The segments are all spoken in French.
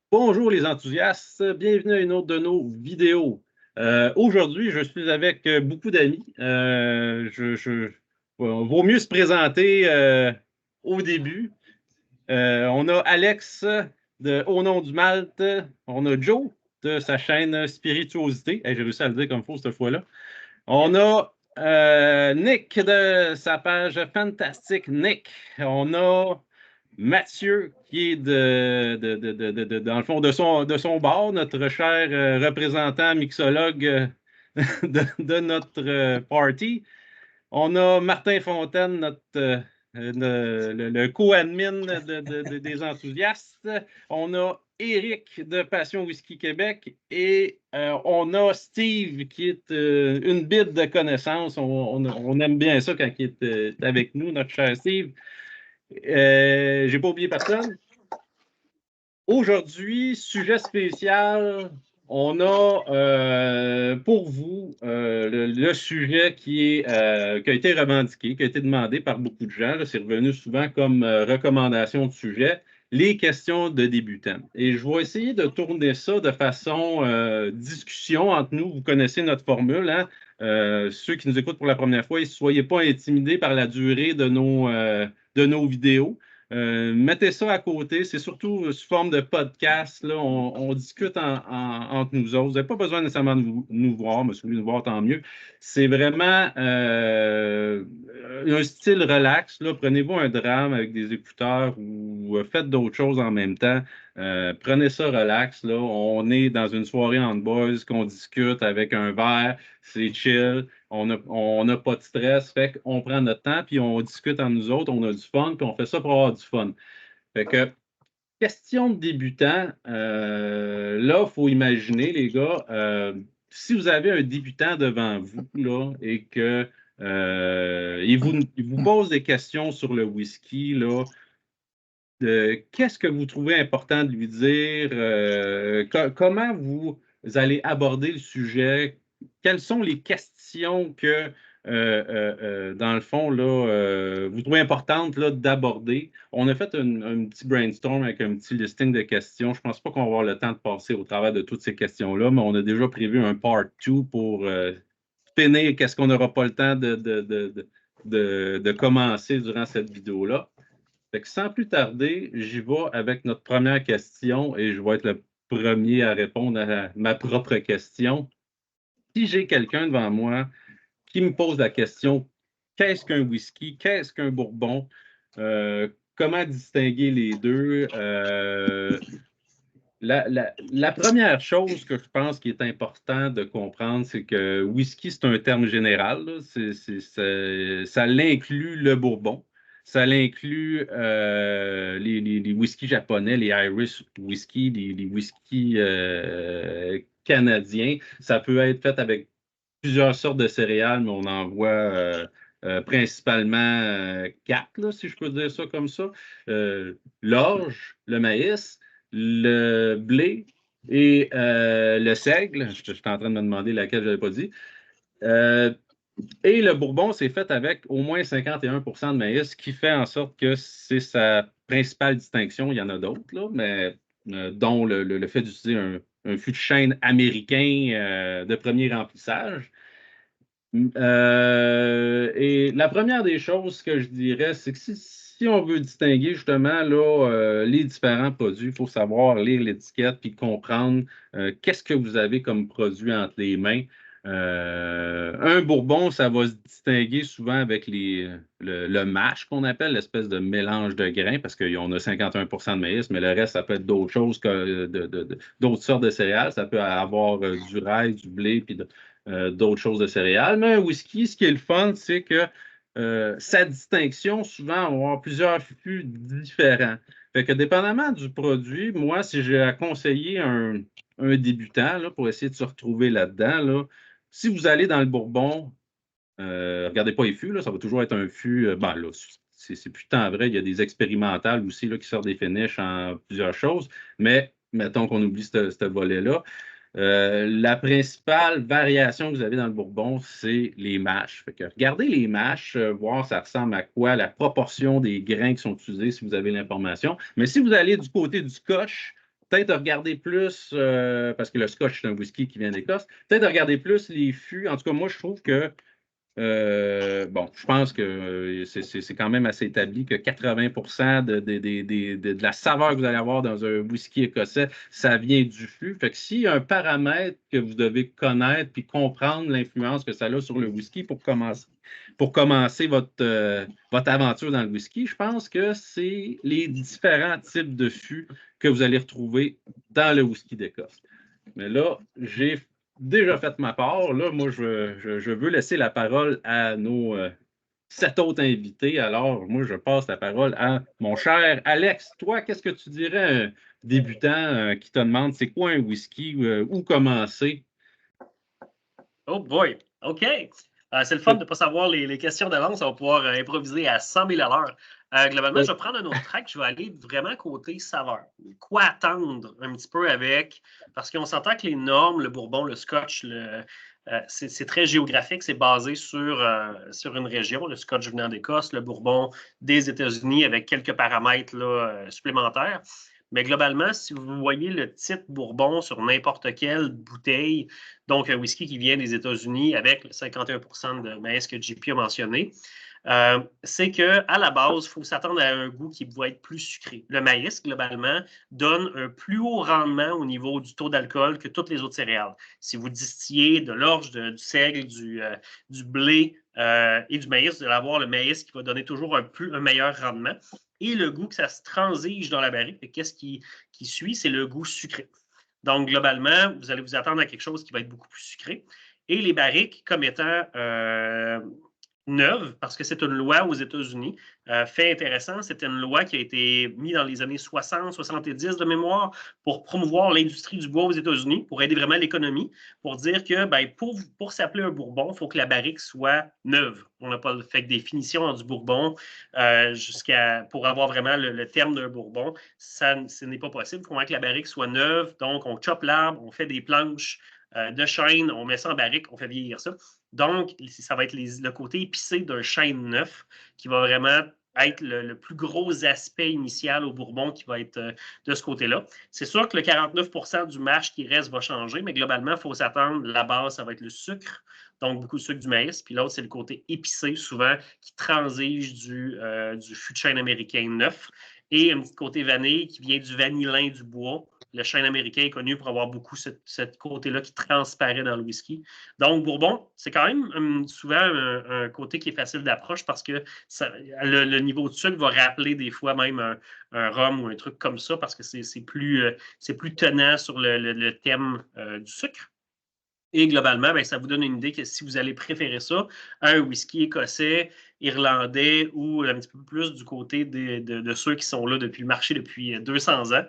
Bonjour les enthousiastes, bienvenue à une autre de nos vidéos. Aujourd'hui, je suis avec beaucoup d'amis. Vaut mieux se présenter au début. On a Alex de Au nom du Malte. On a Joe de sa chaîne Spirituosité. Hey, j'ai réussi à le dire comme il faut cette fois-là. On a Nick de sa page Fantastique Nick. On a Mathieu qui est dans le fond de son bord, notre cher représentant mixologue de notre party. On a Martin Fontaine, le co-admin des enthousiastes. On a Éric de Passion Whisky Québec et on a Steve qui est une bite de connaissances. On aime bien ça quand il est avec nous, notre cher Steve. J'ai pas oublié personne. Aujourd'hui, sujet spécial, on a pour vous le sujet qui a été revendiqué, qui a été demandé par beaucoup de gens. C'est revenu souvent comme recommandation de sujet, les questions de débutants. Et je vais essayer de tourner ça de façon discussion entre nous. Vous connaissez notre formule, hein? Ceux qui nous écoutent pour la première fois, ne soyez pas intimidés par la durée de nos vidéos. Mettez ça à côté. C'est surtout sous forme de podcast. Là, on discute entre nous autres. Vous n'avez pas besoin nécessairement de nous voir, mais si vous voulez nous voir, tant mieux. C'est vraiment un style relax. Là. Prenez-vous un drame avec des écouteurs ou faites d'autres choses en même temps. Prenez ça relax. Là. On est dans une soirée entre boys qu'on discute avec un verre. C'est chill. On n'a pas de stress, fait qu'on prend notre temps, puis on discute entre nous autres, on a du fun, puis on fait ça pour avoir du fun. Fait que, question de débutant, là, il faut imaginer, les gars, si vous avez un débutant devant vous, là, et que il vous pose des questions sur le whisky, là, qu'est-ce que vous trouvez important de lui dire? Comment vous allez aborder le sujet? Quelles sont les questions que, dans le fond, là, vous trouvez importantes là, d'aborder? On a fait un petit brainstorm avec un petit listing de questions. Je ne pense pas qu'on va avoir le temps de passer au travers de toutes ces questions-là, mais on a déjà prévu un part 2 pour finir qu'est-ce qu'on n'aura pas le temps de commencer durant cette vidéo-là. Fait que sans plus tarder, j'y vais avec notre première question et je vais être le premier à répondre à ma propre question. Si j'ai quelqu'un devant moi qui me pose la question, qu'est-ce qu'un whisky, qu'est-ce qu'un bourbon, comment distinguer les deux? La première chose que je pense qui est important de comprendre, c'est que whisky, c'est un terme général. Là. Ça l'inclut le bourbon. Ça l'inclut les whiskies japonais, les Irish whisky, les whiskies canadiens. Ça peut être fait avec plusieurs sortes de céréales, mais on en voit principalement quatre, là, si je peux dire ça comme ça. L'orge, le maïs, le blé et le seigle. Je suis en train de me demander laquelle je n'avais pas dit. Euh, et le bourbon, c'est fait avec au moins 51% de maïs, ce qui fait en sorte que c'est sa principale distinction. Il y en a d'autres, là, mais dont le fait d'utiliser un fût de chêne américain de premier remplissage. Et la première des choses que je dirais, c'est que si on veut distinguer justement là, les différents produits, il faut savoir lire l'étiquette puis comprendre qu'est-ce que vous avez comme produit entre les mains. Un bourbon, ça va se distinguer souvent avec le mash qu'on appelle, l'espèce de mélange de grains, parce qu'on a 51% de maïs, mais le reste, ça peut être d'autres choses que d'autres sortes de céréales. Ça peut avoir du rail, du blé, puis d'autres choses de céréales. Mais un whisky, ce qui est le fun, c'est que sa distinction, souvent, on va avoir plusieurs fûts différents. Fait que dépendamment du produit, moi, si j'ai à conseiller un débutant là, pour essayer de se retrouver là-dedans, là, si vous allez dans le Bourbon, regardez pas les fûts, là, ça va toujours être un fût. Ben là, c'est plus tant vrai, il y a des expérimentales aussi là, qui sortent des finishes en plusieurs choses, mais mettons qu'on oublie ce volet-là. La principale variation que vous avez dans le Bourbon, c'est les mâches. Fait que regardez les mâches, voir ça ressemble à quoi, la proportion des grains qui sont utilisés si vous avez l'information. Mais si vous allez du côté du Scotch, peut-être de regarder plus, parce que le scotch, c'est un whisky qui vient d'Écosse, peut-être de regarder plus les fûts. En tout cas, moi, je trouve que bon, je pense que c'est quand même assez établi que 80 de la saveur que vous allez avoir dans un whisky écossais, ça vient du fût. Fait que s'il y a un paramètre que vous devez connaître puis comprendre l'influence que ça a sur le whisky pour commencer votre aventure dans le whisky, je pense que c'est les différents types de fûts que vous allez retrouver dans le whisky d'Écosse. Mais là, j'ai déjà fait ma part. Là, moi, je veux laisser la parole à nos 7 autres invités. Alors, moi, je passe la parole à mon cher Alex. Toi, qu'est-ce que tu dirais à un débutant qui te demande c'est quoi un whisky, où commencer? Oh boy! OK. C'est le fun de ne pas savoir les questions d'avance. On va pouvoir improviser à 100 000 à l'heure. Globalement, je vais prendre un autre track. Je vais aller vraiment côté saveur. Quoi attendre un petit peu avec... Parce qu'on s'entend que les normes, le bourbon, le scotch, c'est très géographique. C'est basé sur une région. Le scotch venant d'Écosse, le bourbon des États-Unis avec quelques paramètres là, supplémentaires. Mais globalement, si vous voyez le titre Bourbon sur n'importe quelle bouteille, donc un whisky qui vient des États-Unis avec le 51% de maïs que JP a mentionné, c'est qu'à la base, il faut s'attendre à un goût qui va être plus sucré. Le maïs, globalement, donne un plus haut rendement au niveau du taux d'alcool que toutes les autres céréales. Si vous distillez de l'orge, du seigle, du blé et du maïs, vous allez avoir le maïs qui va donner toujours un meilleur rendement. Et le goût que ça se transige dans la barrique, qu'est-ce qui suit? C'est le goût sucré. Donc, globalement, vous allez vous attendre à quelque chose qui va être beaucoup plus sucré. Et les barriques, comme étant neuve, parce que c'est une loi aux États-Unis. Fait intéressant, c'était une loi qui a été mise dans les années 60-70 de mémoire pour promouvoir l'industrie du bois aux États-Unis, pour aider vraiment l'économie, pour dire que ben, pour s'appeler un bourbon, il faut que la barrique soit neuve. On n'a pas fait que des finitions du bourbon pour avoir vraiment le terme d'un bourbon. Ce n'est pas possible. Il faut que la barrique soit neuve. Donc, on chope l'arbre, on fait des planches de chêne, on met ça en barrique, on fait vieillir ça. Donc, ça va être le côté épicé d'un chêne neuf qui va vraiment être le plus gros aspect initial au bourbon qui va être de ce côté-là. C'est sûr que le 49% du mash qui reste va changer, mais globalement, il faut s'attendre, la base, ça va être le sucre, donc beaucoup de sucre du maïs, puis l'autre, c'est le côté épicé, souvent, qui transige du fût de chêne américain neuf, et un petit côté vanille qui vient du vanillin du bois. Le chêne américain est connu pour avoir beaucoup ce côté-là qui transparaît dans le whisky. Donc, Bourbon, c'est quand même souvent un côté qui est facile d'approche parce que le niveau de sucre va rappeler des fois même un rhum ou un truc comme ça parce que c'est plus tenant sur le thème du sucre. Et globalement, ben, ça vous donne une idée que si vous allez préférer ça à un whisky écossais, irlandais ou un petit peu plus du côté de ceux qui sont là depuis le marché depuis 200 ans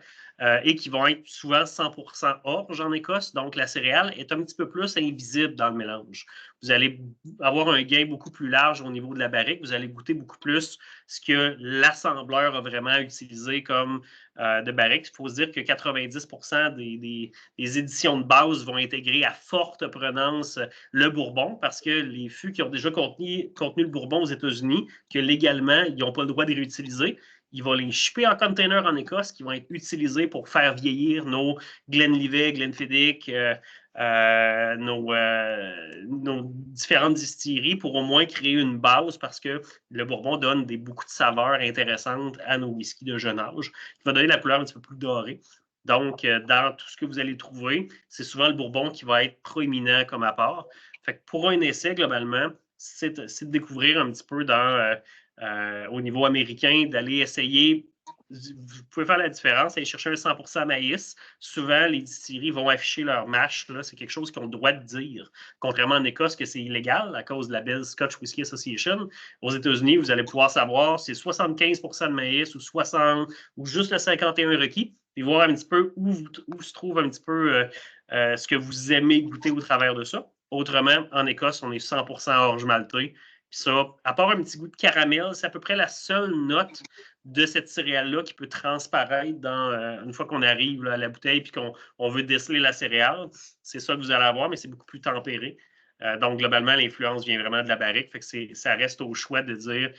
et qui vont être souvent 100% orge en Écosse. Donc, la céréale est un petit peu plus invisible dans le mélange. Vous allez avoir un gain beaucoup plus large au niveau de la barrique. Vous allez goûter beaucoup plus ce que l'assembleur a vraiment utilisé comme de barrique. Il faut se dire que 90% des éditions de base vont intégrer à forte prenance le bourbon parce que les fûts qui ont déjà contenu le bourbon aux États-Unis, que légalement, ils n'ont pas le droit de les réutiliser, ils vont les shipper en container en Écosse qui vont être utilisés pour faire vieillir nos Glenlivet, Glenfiddich, nos différentes distilleries pour au moins créer une base parce que le bourbon donne beaucoup de saveurs intéressantes à nos whiskies de jeune âge, qui va donner la couleur un petit peu plus dorée. Donc, dans tout ce que vous allez trouver, c'est souvent le bourbon qui va être proéminent comme apport. Fait que pour un essai, globalement, c'est de découvrir un petit peu au niveau américain, d'aller essayer. Vous pouvez faire la différence, aller chercher un 100% maïs. Souvent, les distilleries vont afficher leur mash. C'est quelque chose qu'ils ont le droit de dire. Contrairement en Écosse, que c'est illégal à cause de la belle Scotch Whisky Association. Aux États-Unis, vous allez pouvoir savoir si c'est 75% de maïs ou 60% ou juste le 51 requis. Et voir un petit peu où se trouve un petit peu ce que vous aimez goûter au travers de ça. Autrement, en Écosse, on est 100% orge maltais. Puis ça, à part un petit goût de caramel, c'est à peu près la seule note de cette céréale-là qui peut transparaître une fois qu'on arrive là, à la bouteille et qu'on veut déceler la céréale. C'est ça que vous allez avoir, mais c'est beaucoup plus tempéré. Donc, globalement, l'influence vient vraiment de la barrique. Fait que ça reste au choix de dire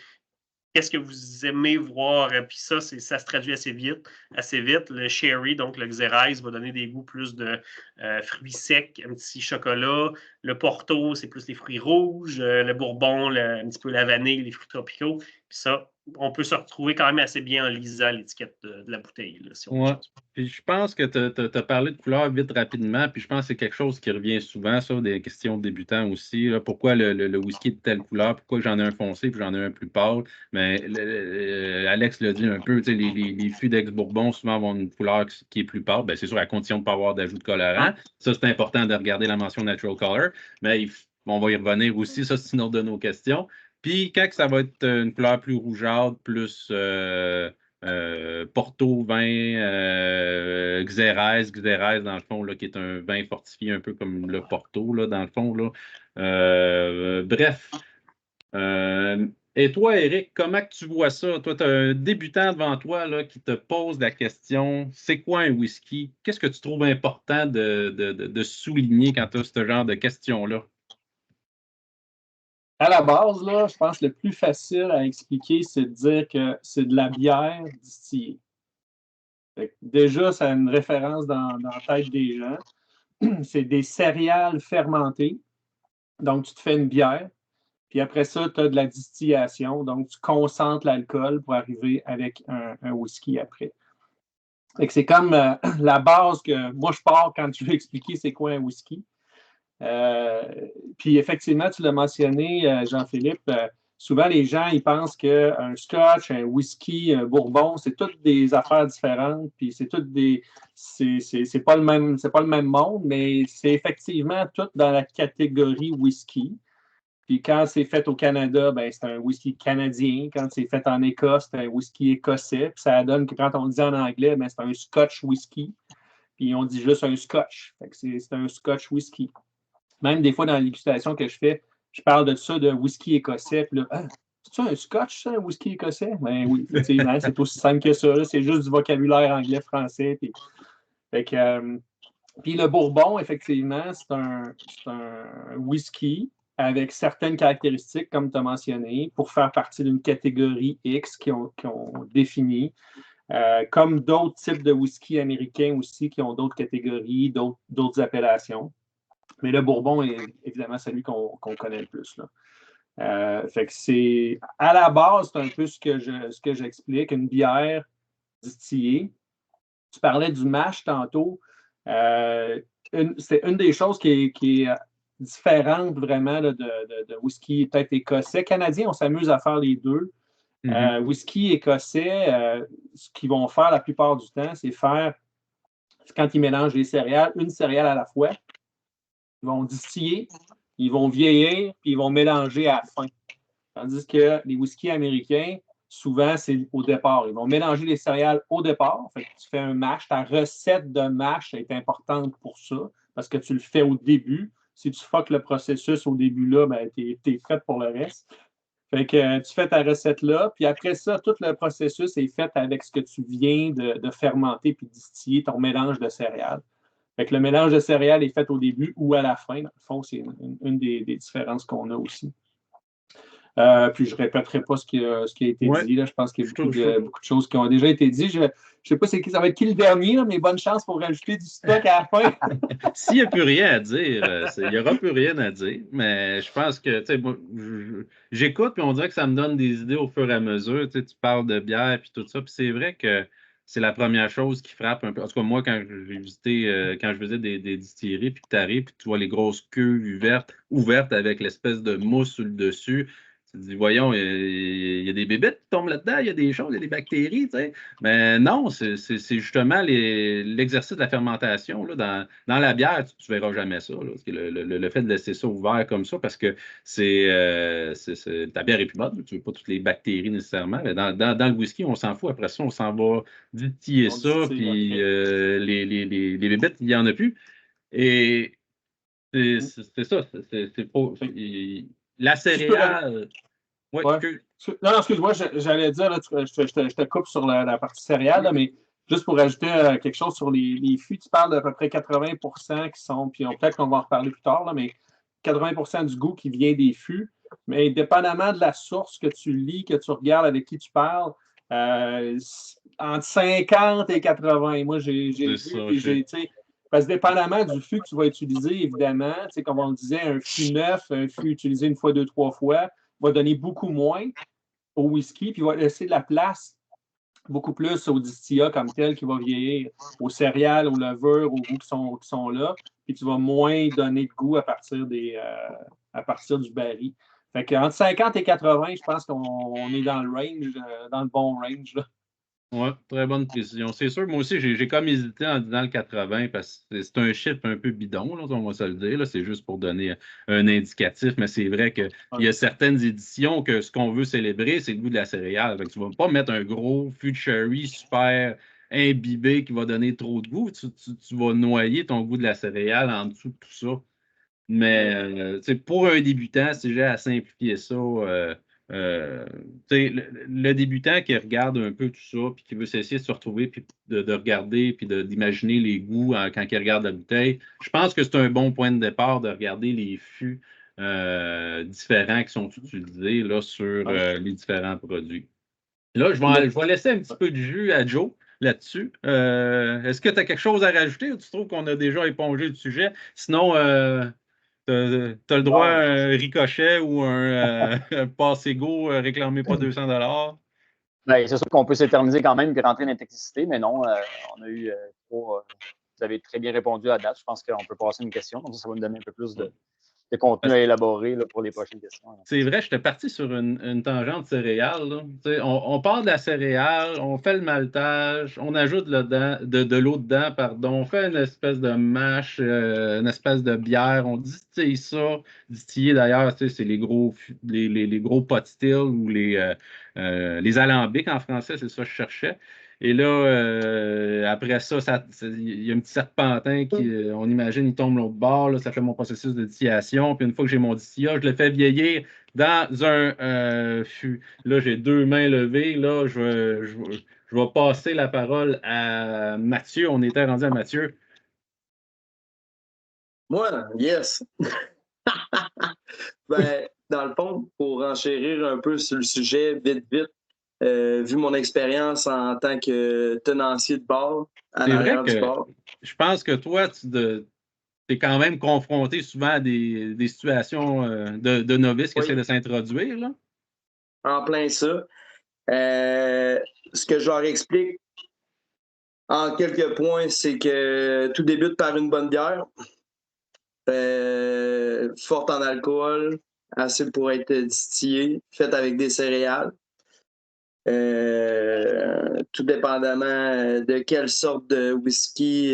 qu'est-ce que vous aimez voir? Puis ça se traduit assez vite. Le sherry, donc le Xérès, va donner des goûts plus de fruits secs, un petit chocolat. Le Porto, c'est plus les fruits rouges. Le Bourbon, un petit peu la vanille, les fruits tropicaux. Puis ça, on peut se retrouver quand même assez bien en lisant l'étiquette de la bouteille, là, si on Ouais. veut. Puis je pense que tu as parlé de couleur vite rapidement, puis je pense que c'est quelque chose qui revient souvent, ça, des questions de débutants aussi. Là. Pourquoi le whisky est de telle couleur? Pourquoi j'en ai un foncé puis j'en ai un plus pâle? Mais Alex l'a dit un peu, les fûts d'ex-bourbon souvent vont une couleur qui est plus pâle. Ben, c'est sûr, à condition de ne pas avoir d'ajout de colorant. Ça, c'est important de regarder la mention Natural Color. Mais on va y revenir aussi. Ça, c'est une autre de nos questions. Puis quand ça va être une couleur plus rougeâtre, plus Porto, vin, Xérès, dans le fond, là, qui est un vin fortifié un peu comme le Porto, là, dans le fond. Là. Bref. Et toi, Eric, comment que tu vois ça? Toi, tu as un débutant devant toi là, qui te pose la question, c'est quoi un whisky? Qu'est-ce que tu trouves important de souligner quand tu as ce genre de questions-là? À la base, là, je pense que le plus facile à expliquer, c'est de dire que c'est de la bière distillée. Déjà, ça a une référence dans la tête des gens. C'est des céréales fermentées. Donc, tu te fais une bière. Puis après ça, tu as de la distillation. Donc, tu concentres l'alcool pour arriver avec un whisky après. C'est comme la base que moi, je pars quand tu veux expliquer c'est quoi un whisky. Puis effectivement, tu l'as mentionné, Jean-Philippe, souvent les gens ils pensent qu'un scotch, un whisky, un bourbon, c'est toutes des affaires différentes, puis c'est toutes des. C'est pas le même monde, mais c'est effectivement tout dans la catégorie whisky. Puis quand c'est fait au Canada, ben, c'est un whisky canadien. Quand c'est fait en Écosse, c'est un whisky écossais. Puis ça donne que quand on le dit en anglais, ben, c'est un scotch whisky. Puis on dit juste un scotch. C'est un scotch whisky. Même des fois, dans l'illustration que je fais, je parle de ça, de whisky écossais. Puis là, c'est-tu un scotch, ça, un whisky écossais? Ben oui, effectivement, c'est aussi simple que ça. C'est juste du vocabulaire anglais-français. Puis le bourbon, effectivement, c'est un whisky avec certaines caractéristiques, comme tu as mentionné, pour faire partie d'une catégorie X qui ont défini. Comme d'autres types de whisky américains aussi qui ont d'autres catégories, d'autres appellations. Mais le bourbon est évidemment celui qu'on connaît le plus. Là. Fait que c'est à la base, c'est un peu ce que j'explique, une bière distillée. Tu parlais du mash tantôt. C'est une des choses qui est différente vraiment là, de whisky peut-être écossais. Canadien, on s'amuse à faire les deux. Whisky écossais, ce qu'ils vont faire la plupart du temps, c'est quand ils mélangent les céréales, une céréale à la fois. Ils vont distiller, ils vont vieillir, puis ils vont mélanger à la fin. Tandis que les whiskies américains, souvent, c'est au départ. Ils vont mélanger les céréales au départ. Fait que tu fais un mash. Ta recette de mash est importante pour ça, parce que tu le fais au début. Si tu fuck le processus au début là, ben, tu es prêt pour le reste. Fait que tu fais ta recette là, puis après ça, tout le processus est fait avec ce que tu viens de fermenter puis distiller, ton mélange de céréales. Fait que le mélange de céréales est fait au début ou à la fin. Dans le fond, c'est une des différences qu'on a aussi. Puis je ne répéterai pas ce qui a été dit. Là. Je pense qu'il y a beaucoup de choses qui ont déjà été dites. Je ne sais pas ça va être qui le dernier, là, mais bonne chance pour rajouter du stock à la fin. S'il n'y a plus rien à dire, il n'y aura plus rien à dire. Mais je pense que j'écoute et on dirait que ça me donne des idées au fur et à mesure. Tu parles de bière et tout ça. Puis c'est vrai que c'est la première chose qui frappe un peu. En tout cas, moi, quand j'ai visité, quand je faisais des distilleries, puis que tu arrives, puis tu vois les grosses queues ouvertes avec l'espèce de mousse sur le dessus. Tu te dis, voyons, il y a des bébêtes qui tombent là-dedans, il y a des choses, il y a des bactéries, tu sais. Mais non, c'est justement l'exercice de la fermentation. Là, dans la bière, tu ne verras jamais ça. Là, le fait de laisser ça ouvert comme ça, parce que ta bière est plus bonne, tu ne veux pas toutes les bactéries nécessairement. Mais dans le whisky, on s'en fout. Après ça, on s'en va distiller ça, puis les bébêtes, il n'y en a plus. Et c'est ça, c'est pas. La céréale. Ouais. Non, excuse-moi, j'allais dire, là, je te coupe sur la partie céréale, là, mais juste pour ajouter quelque chose sur les fûts, tu parles d'à peu près 80% qui sont, puis peut-être qu'on va en reparler plus tard, là, mais 80% du goût qui vient des fûts. Mais dépendamment de la source que tu lis, que tu regardes, avec qui tu parles, entre 50 et 80. Moi, j'ai vu, puis parce que dépendamment du fût que tu vas utiliser, évidemment, comme on le disait, un fût neuf, un fût utilisé une fois, deux, trois fois, va donner beaucoup moins au whisky, puis va laisser de la place beaucoup plus au distillat comme tel qui va vieillir, aux céréales, aux levures, aux goûts qui sont là, puis tu vas moins donner de goût à partir du baril. Fait qu'entre 50 et 80, je pense qu'on est dans le range, dans le bon range, là. Oui, très bonne précision. C'est sûr, moi aussi, j'ai comme hésité en disant le 80 parce que c'est un chiffre un peu bidon, là, on va se le dire. Là. C'est juste pour donner un indicatif, mais c'est vrai qu'il y a certaines éditions que ce qu'on veut célébrer, c'est le goût de la céréale. Fait que tu ne vas pas mettre un gros fût de sherry super imbibé qui va donner trop de goût. Tu vas noyer ton goût de la céréale en dessous de tout ça. Mais pour un débutant, si j'ai à simplifier ça, le débutant qui regarde un peu tout ça, puis qui veut s'essayer de se retrouver, puis de regarder, puis d'imaginer les goûts quand il regarde la bouteille, je pense que c'est un bon point de départ de regarder les fûts différents qui sont utilisés là, sur les différents produits. Là, je vais laisser un petit peu de jus à Joe là-dessus. Est-ce que tu as quelque chose à rajouter ou tu trouves qu'on a déjà épongé le sujet? Sinon, tu as le droit à un ricochet ou un passe-égo, réclamez pas 200 $. Ben, c'est sûr qu'on peut s'éterniser quand même et rentrer dans la technicité, mais non, on a eu vous avez très bien répondu à date. Je pense qu'on peut passer une question. Donc, ça va me donner un peu plus de contenu à élaborer là, pour les prochaines questions. C'est vrai, j'étais parti sur une tangente céréale. Là. On part de la céréale, on fait le maltage, on ajoute de l'eau dedans, pardon, on fait une espèce de mash, une espèce de bière, on distille ça. Distiller d'ailleurs, c'est les gros pot still ou les alambics en français, c'est ça que je cherchais. Et là, après ça, il y a un petit serpentin qui, on imagine, il tombe l'autre bord. Là, ça fait mon processus de distillation. Puis une fois que j'ai mon distillat, je le fais vieillir dans un fût. Là, j'ai 2 mains levées. Là, je vais passer la parole à Mathieu. On était rendu à Mathieu. Moi, yes. Ben, dans le fond, pour enchérir un peu sur le sujet, vite, vu mon expérience en tant que tenancier de bar, C'est vrai que je pense que toi, tu es quand même confronté souvent à des situations de novices qui essaient de s'introduire. Là. En plein ça. Ce que je leur explique en quelques points, c'est que tout débute par une bonne bière, forte en alcool, assez pour être distillée, faite avec des céréales. Tout dépendamment de quelle sorte de whisky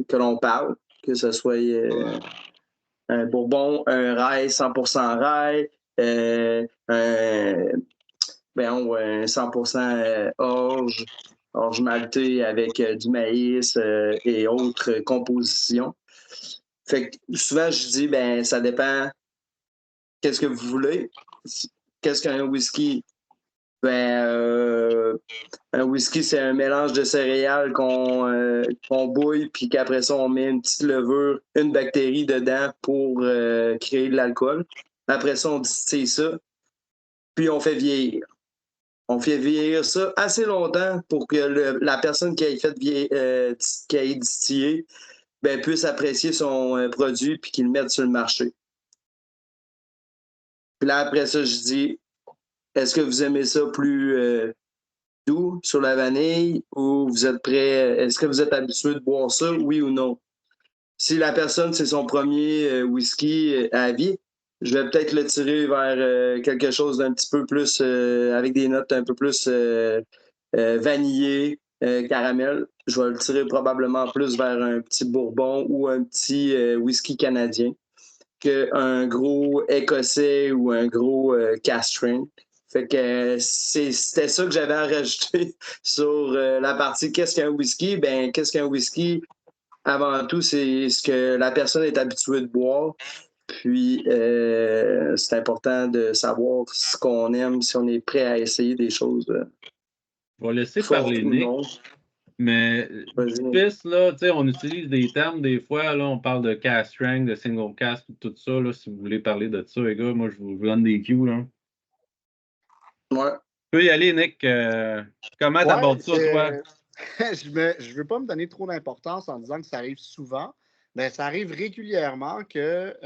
que l'on parle, que ce soit un bourbon, un rye 100% rye, un 100% orge maltée avec du maïs et autres compositions. Fait que souvent, je dis, ben ça dépend qu'est-ce que vous voulez. Qu'est-ce qu'un whisky? Un whisky, c'est un mélange de céréales qu'on bouille, puis qu'après ça, on met une petite levure, une bactérie dedans pour créer de l'alcool. Après ça, on distille ça, puis on fait vieillir. On fait vieillir ça assez longtemps pour que la personne qui a fait qui a distillé puisse apprécier son produit puis qu'il le mette sur le marché. Puis là, après ça, je dis, est-ce que vous aimez ça plus doux sur la vanille ou vous êtes prêt? Est-ce que vous êtes habitué de boire ça, oui ou non? Si la personne, c'est son premier whisky à vie, je vais peut-être le tirer vers quelque chose d'un petit peu plus, avec des notes un peu plus vanillées, caramel. Je vais le tirer probablement plus vers un petit bourbon ou un petit whisky canadien qu'un gros écossais ou un gros cask strength. Fait que c'était ça que j'avais à rajouter sur la partie qu'est-ce qu'un whisky? Ben, qu'est-ce qu'un whisky? Avant tout, c'est ce que la personne est habituée de boire. Puis, c'est important de savoir ce qu'on aime, si on est prêt à essayer des choses. Je vais laisser parler Nick. Mais piste, là, on utilise des termes des fois, là, on parle de cast strength, de single cast, tout ça, là, si vous voulez parler de ça, les gars, moi, je vous donne des cues, là. Ouais. Tu peux y aller, Nick. Comment t'abordes ça, toi? Je ne veux pas me donner trop d'importance en disant que ça arrive souvent, mais ça arrive régulièrement que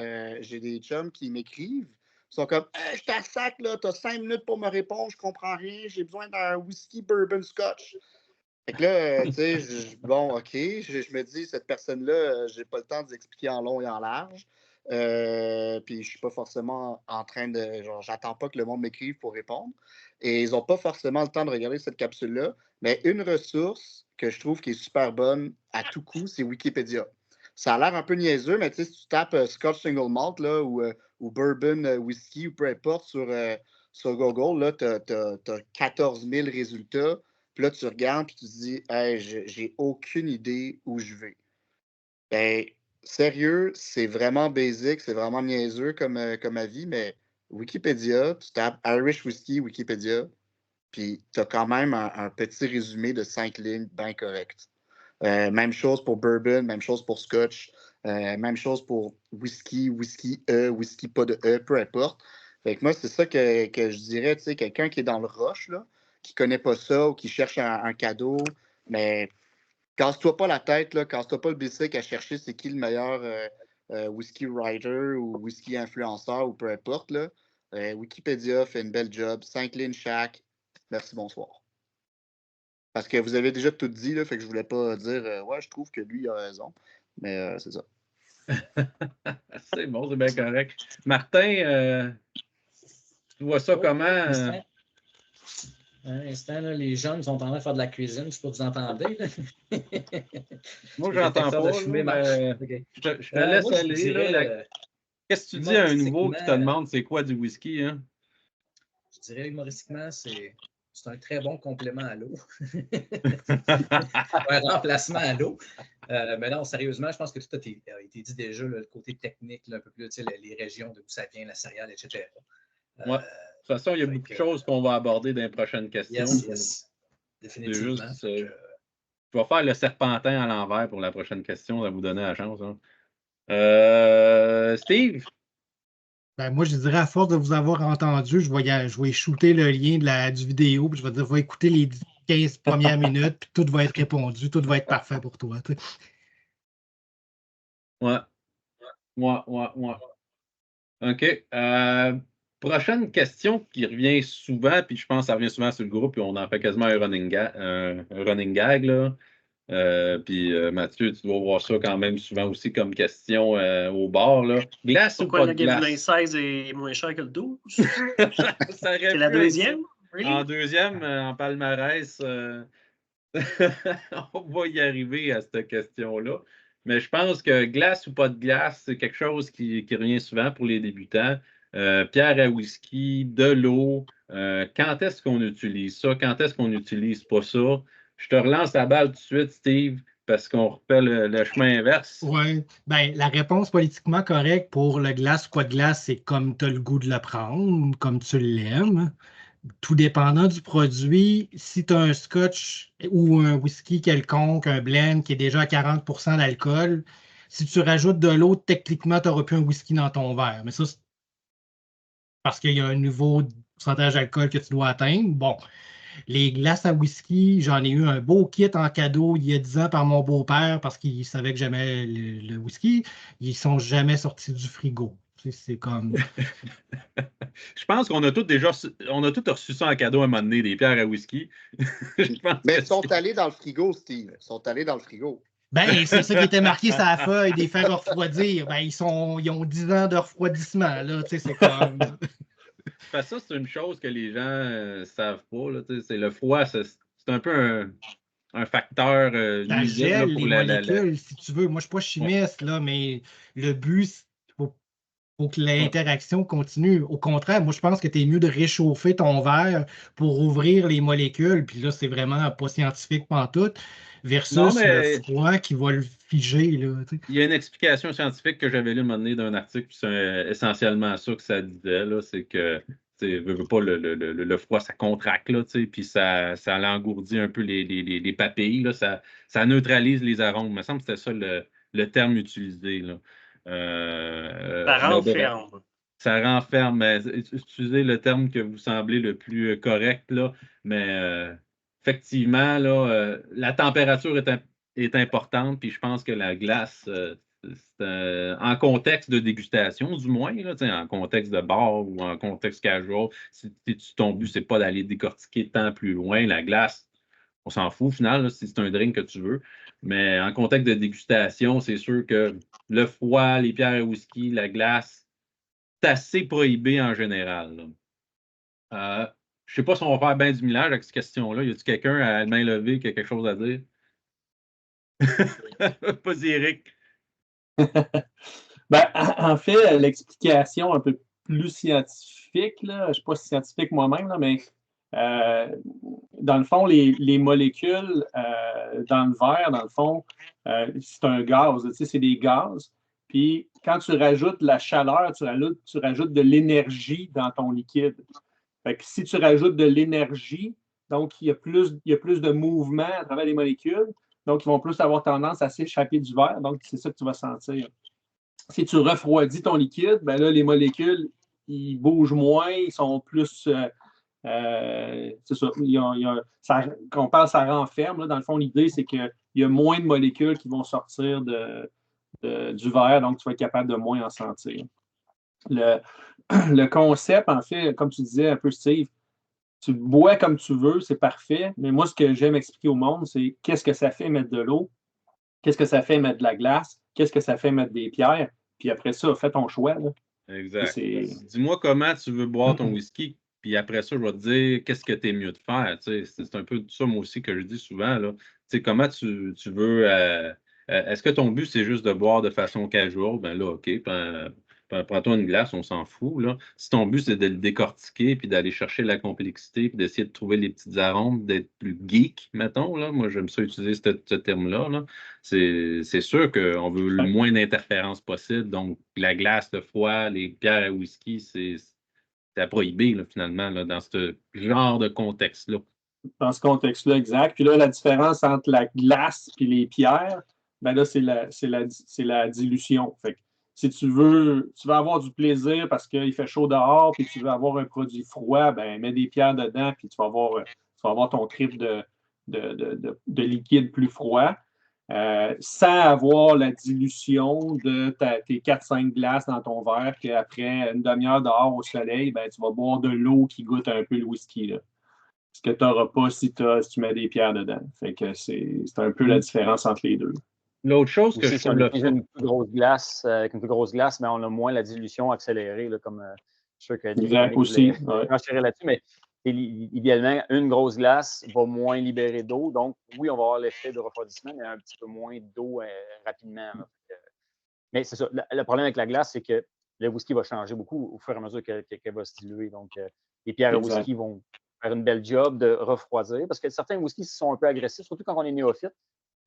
j'ai des chums qui m'écrivent. Ils sont comme hey, je t'assac, là, t'as 5 minutes pour me répondre, je comprends rien, j'ai besoin d'un whisky bourbon scotch. Fait que là, tu sais, bon, OK, je me dis, cette personne-là, j'ai pas le temps de l'expliquer en long et en large. Puis je suis pas forcément en train de. Genre, j'attends pas que le monde m'écrive pour répondre. Et ils n'ont pas forcément le temps de regarder cette capsule-là. Mais une ressource que je trouve qui est super bonne à tout coup, c'est Wikipédia. Ça a l'air un peu niaiseux, mais tu sais, si tu tapes Scotch Single Malt là, ou Bourbon Whisky ou peu importe sur Google, là, tu as 14 000 résultats. Puis là, tu regardes et tu te dis hey, j'ai aucune idée où je vais. Ben, sérieux, c'est vraiment basic, c'est vraiment niaiseux comme avis, mais Wikipédia, tu tapes Irish Whiskey Wikipédia, puis tu as quand même un petit résumé de 5 lignes bien correct. Même chose pour bourbon, même chose pour scotch, même chose pour whisky pas de E, peu importe. Fait que moi, c'est ça que je dirais, tu sais, quelqu'un qui est dans le rush, là, qui connaît pas ça ou qui cherche un cadeau, mais casse-toi pas la tête, là, casse-toi pas le bicycle à chercher c'est qui le meilleur whisky writer ou whisky influenceur ou peu importe. Là. Wikipédia fait une belle job, 5 lignes chaque. Merci, bonsoir. Parce que vous avez déjà tout dit, là, fait que je voulais pas dire ouais, je trouve que lui il a raison. Mais c'est ça. C'est bon, c'est bien correct. Martin, tu vois ça comment? Un instant, là, les jeunes sont en train de faire de la cuisine, je sais pas si vous entendez. Moi, j'entends pas. Je te laisse moi, aller. Dirais, qu'est-ce que tu dis à un nouveau qui te demande c'est quoi du whisky? Hein? Je dirais humoristiquement, c'est un très bon complément à l'eau. Un remplacement à l'eau. Mais non, sérieusement, je pense que tout a été dit déjà, là, le côté technique, là, un peu plus, les régions d'où ça vient, la céréale, etc. Ouais. De toute façon, il y a beaucoup de choses qu'on va aborder dans les prochaines questions. Yes. Définitivement. Juste, je vais faire le serpentin à l'envers pour la prochaine question, ça va vous donner la chance. Hein. Steve? Ben, moi, je dirais, à force de vous avoir entendu, je vais shooter le lien du vidéo, puis je vais dire, va écouter les 15 premières minutes, puis tout va être répondu, tout va être parfait pour toi. Tu sais. Ouais. OK. Prochaine question qui revient souvent, puis je pense que ça revient souvent sur le groupe, puis on en fait quasiment un running gag. Là. Puis Mathieu, tu dois voir ça quand même souvent aussi comme question au bar. Là. Glace pourquoi ou pas de glace? Pourquoi le 16 est moins cher que le 12? C'est la deuxième? Really? En deuxième, en palmarès, on va y arriver à cette question-là. Mais je pense que glace ou pas de glace, c'est quelque chose qui revient souvent pour les débutants. Pierre à whisky, de l'eau. Quand est-ce qu'on utilise ça? Quand est-ce qu'on n'utilise pas ça? Je te relance la balle tout de suite, Steve, parce qu'on refait le chemin inverse. Oui. Ben, la réponse politiquement correcte pour le glace ou pas de glace, c'est comme tu as le goût de le prendre, comme tu l'aimes. Tout dépendant du produit, si tu as un scotch ou un whisky quelconque, un blend qui est déjà à 40 d'alcool, si tu rajoutes de l'eau, techniquement, tu n'auras plus un whisky dans ton verre. Mais ça, c'est parce qu'il y a un nouveau pourcentage d'alcool que tu dois atteindre. Bon, les glaces à whisky, j'en ai eu un beau kit en cadeau il y a 10 ans par mon beau-père parce qu'il savait que j'aimais le whisky. Ils ne sont jamais sortis du frigo. C'est comme. Je pense qu'on a tous reçu ça en cadeau à un moment donné, des pierres à whisky. Mais ils sont allés dans le frigo, Steve. Ils sont allés dans le frigo. Ben, c'est ça qui était marqué sur la feuille, des faire refroidir. Ben, ils ont 10 ans de refroidissement, là. Tu sais, c'est comme. Ça, c'est une chose que les gens ne savent pas. Là, c'est le froid, c'est un peu un facteur Ça nuisible gèle pour les molécules, si tu veux. Moi, je ne suis pas chimiste, là, mais le but, faut que l'interaction continue. Au contraire, moi, je pense que tu es mieux de réchauffer ton verre pour ouvrir les molécules. Puis là, c'est vraiment pas scientifique pantoute, versus le froid qui va le figer. Là, il y a une explication scientifique que j'avais lu un moment donné d'un article, puis c'est essentiellement ça que ça disait. C'est que Veux pas, le froid, ça contracte, là, puis ça l'engourdit un peu les papilles, là, ça neutralise les arômes. Il me semble que c'était ça le terme utilisé. Là. Ça renferme. Ça renferme, mais utilisez le terme que vous semblez le plus correct, là, mais effectivement, là, la température est importante, puis je pense que la glace, en contexte de dégustation, du moins, là, en contexte de bar ou en contexte casual, si ton but, c'est pas d'aller décortiquer tant plus loin, la glace, on s'en fout au final, là, si c'est un drink que tu veux. Mais en contexte de dégustation, c'est sûr que le froid, les pierres à whisky, la glace, c'est assez prohibé en général. Je ne sais pas si on va faire bien du millage avec cette question-là. Y a-t-il quelqu'un à la main levée qui a quelque chose à dire? Pas Eric. Ben, en fait, l'explication un peu plus scientifique, là, je ne suis pas scientifique moi-même, là, mais dans le fond, les molécules dans le verre, dans le fond, c'est un gaz, tu sais, c'est des gaz. Puis quand tu rajoutes la chaleur, tu rajoutes de l'énergie dans ton liquide. Fait que si tu rajoutes de l'énergie, donc il y a plus de mouvement à travers les molécules, donc ils vont plus avoir tendance à s'échapper du verre, donc c'est ça que tu vas sentir. Si tu refroidis ton liquide, ben là, les molécules, ils bougent moins, ils sont plus. C'est ça. Quand on parle, ça renferme. Là, dans le fond, l'idée, c'est qu'il y a moins de molécules qui vont sortir du verre, donc tu vas être capable de moins en sentir. Le concept, en fait, comme tu disais un peu, Steve, tu bois comme tu veux, c'est parfait, mais moi, ce que j'aime expliquer au monde, c'est qu'est-ce que ça fait mettre de l'eau, qu'est-ce que ça fait mettre de la glace, qu'est-ce que ça fait mettre des pierres, puis après ça, fais ton choix. Là. Exact. Dis-moi comment tu veux boire ton whisky, puis après ça, je vais te dire qu'est-ce que tu es mieux de faire. C'est un peu ça, moi aussi, que je dis souvent. Là. Comment tu veux. Est-ce que ton but, c'est juste de boire de façon casual? Ben là, OK. Prends-toi une glace, on s'en fout. Là. Si ton but, c'est de le décortiquer, puis d'aller chercher la complexité, puis d'essayer de trouver les petites arômes, d'être plus geek, mettons. Là. Moi, j'aime ça utiliser ce terme-là. Là. C'est sûr qu'on veut le moins d'interférences possible. Donc, la glace, le froid, les pierres à whisky, c'est à prohiber, là, finalement, là, dans ce genre de contexte-là. Dans ce contexte-là, exact. Puis là, la différence entre la glace et les pierres, ben là, c'est la dilution. Fait que si tu veux avoir du plaisir parce qu'il fait chaud dehors, puis tu veux avoir un produit froid, ben mets des pierres dedans, puis tu vas avoir ton trip de liquide plus froid. Sans avoir la dilution de tes 4-5 glaces dans ton verre, qu'après une demi-heure dehors au soleil, ben, tu vas boire de l'eau qui goûte un peu le whisky. Là. Ce que tu n'auras pas si tu mets des pierres dedans. Fait que c'est un peu la différence entre les deux. L'autre chose que je trouve utilise une plus grosse glace, avec une plus grosse glace, mais on a moins la dilution accélérée, là, comme je suis sûr que exact aussi. Là-dessus, mais idéalement, une grosse glace va moins libérer d'eau. Donc, oui, on va avoir l'effet de refroidissement, mais un petit peu moins d'eau rapidement. Mais c'est ça. Le problème avec la glace, c'est que le whisky va changer beaucoup au fur et à mesure qu'elle va se diluer. Donc, les pierres à whisky vont faire une belle job de refroidir. Parce que certains whiskies sont un peu agressifs, surtout quand on est néophyte.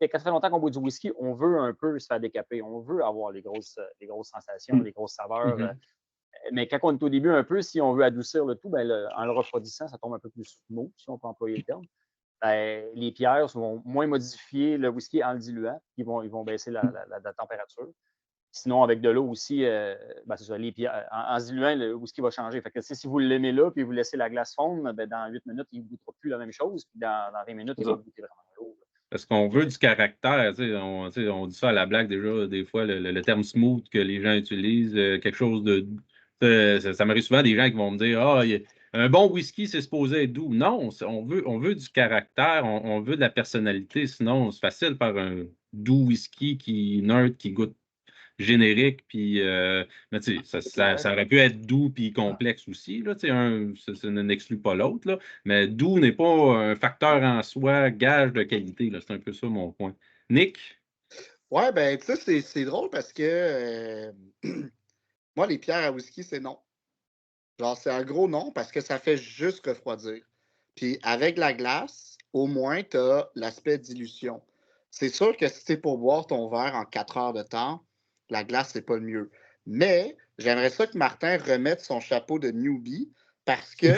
Et quand ça fait longtemps qu'on boit du whisky, on veut un peu se faire décaper. On veut avoir les grosses sensations, les grosses saveurs. Mais quand on est au début un peu, si on veut adoucir le tout, ben en le refroidissant, ça tombe un peu plus smooth, si on peut employer le terme. Ben, les pierres vont moins modifier le whisky en le diluant. Ils vont baisser la température. Sinon, avec de l'eau aussi, ben c'est ça, les pierres, en se diluant, le whisky va changer. Fait que si vous l'aimez là, puis vous laissez la glace fondre, ben, dans 8 minutes, il ne goûtera plus la même chose. Puis dans 20 minutes, il va goûter vraiment l'eau. Parce qu'on veut du caractère. On dit ça à la blague déjà, des fois, le terme smooth que les gens utilisent, quelque chose de. Ça m'arrive souvent des gens qui vont me dire un bon whisky, c'est supposé être doux. Non, on veut du caractère, on veut de la personnalité. Sinon, c'est facile par un doux whisky qui neutre, qui goûte générique, puis ça aurait pu être doux puis complexe aussi. Là, ça n'exclut pas l'autre, là, mais doux n'est pas un facteur en soi, gage de qualité. C'est un peu ça mon point. Nick? Ouais, ben, tu sais, c'est drôle parce que moi, les pierres à whisky, c'est non. Genre, c'est un gros non parce que ça fait juste refroidir. Puis avec la glace, au moins, tu as l'aspect dilution. C'est sûr que si c'est pour boire ton verre en 4 heures de temps, la glace, c'est pas le mieux. Mais j'aimerais ça que Martin remette son chapeau de newbie Parce que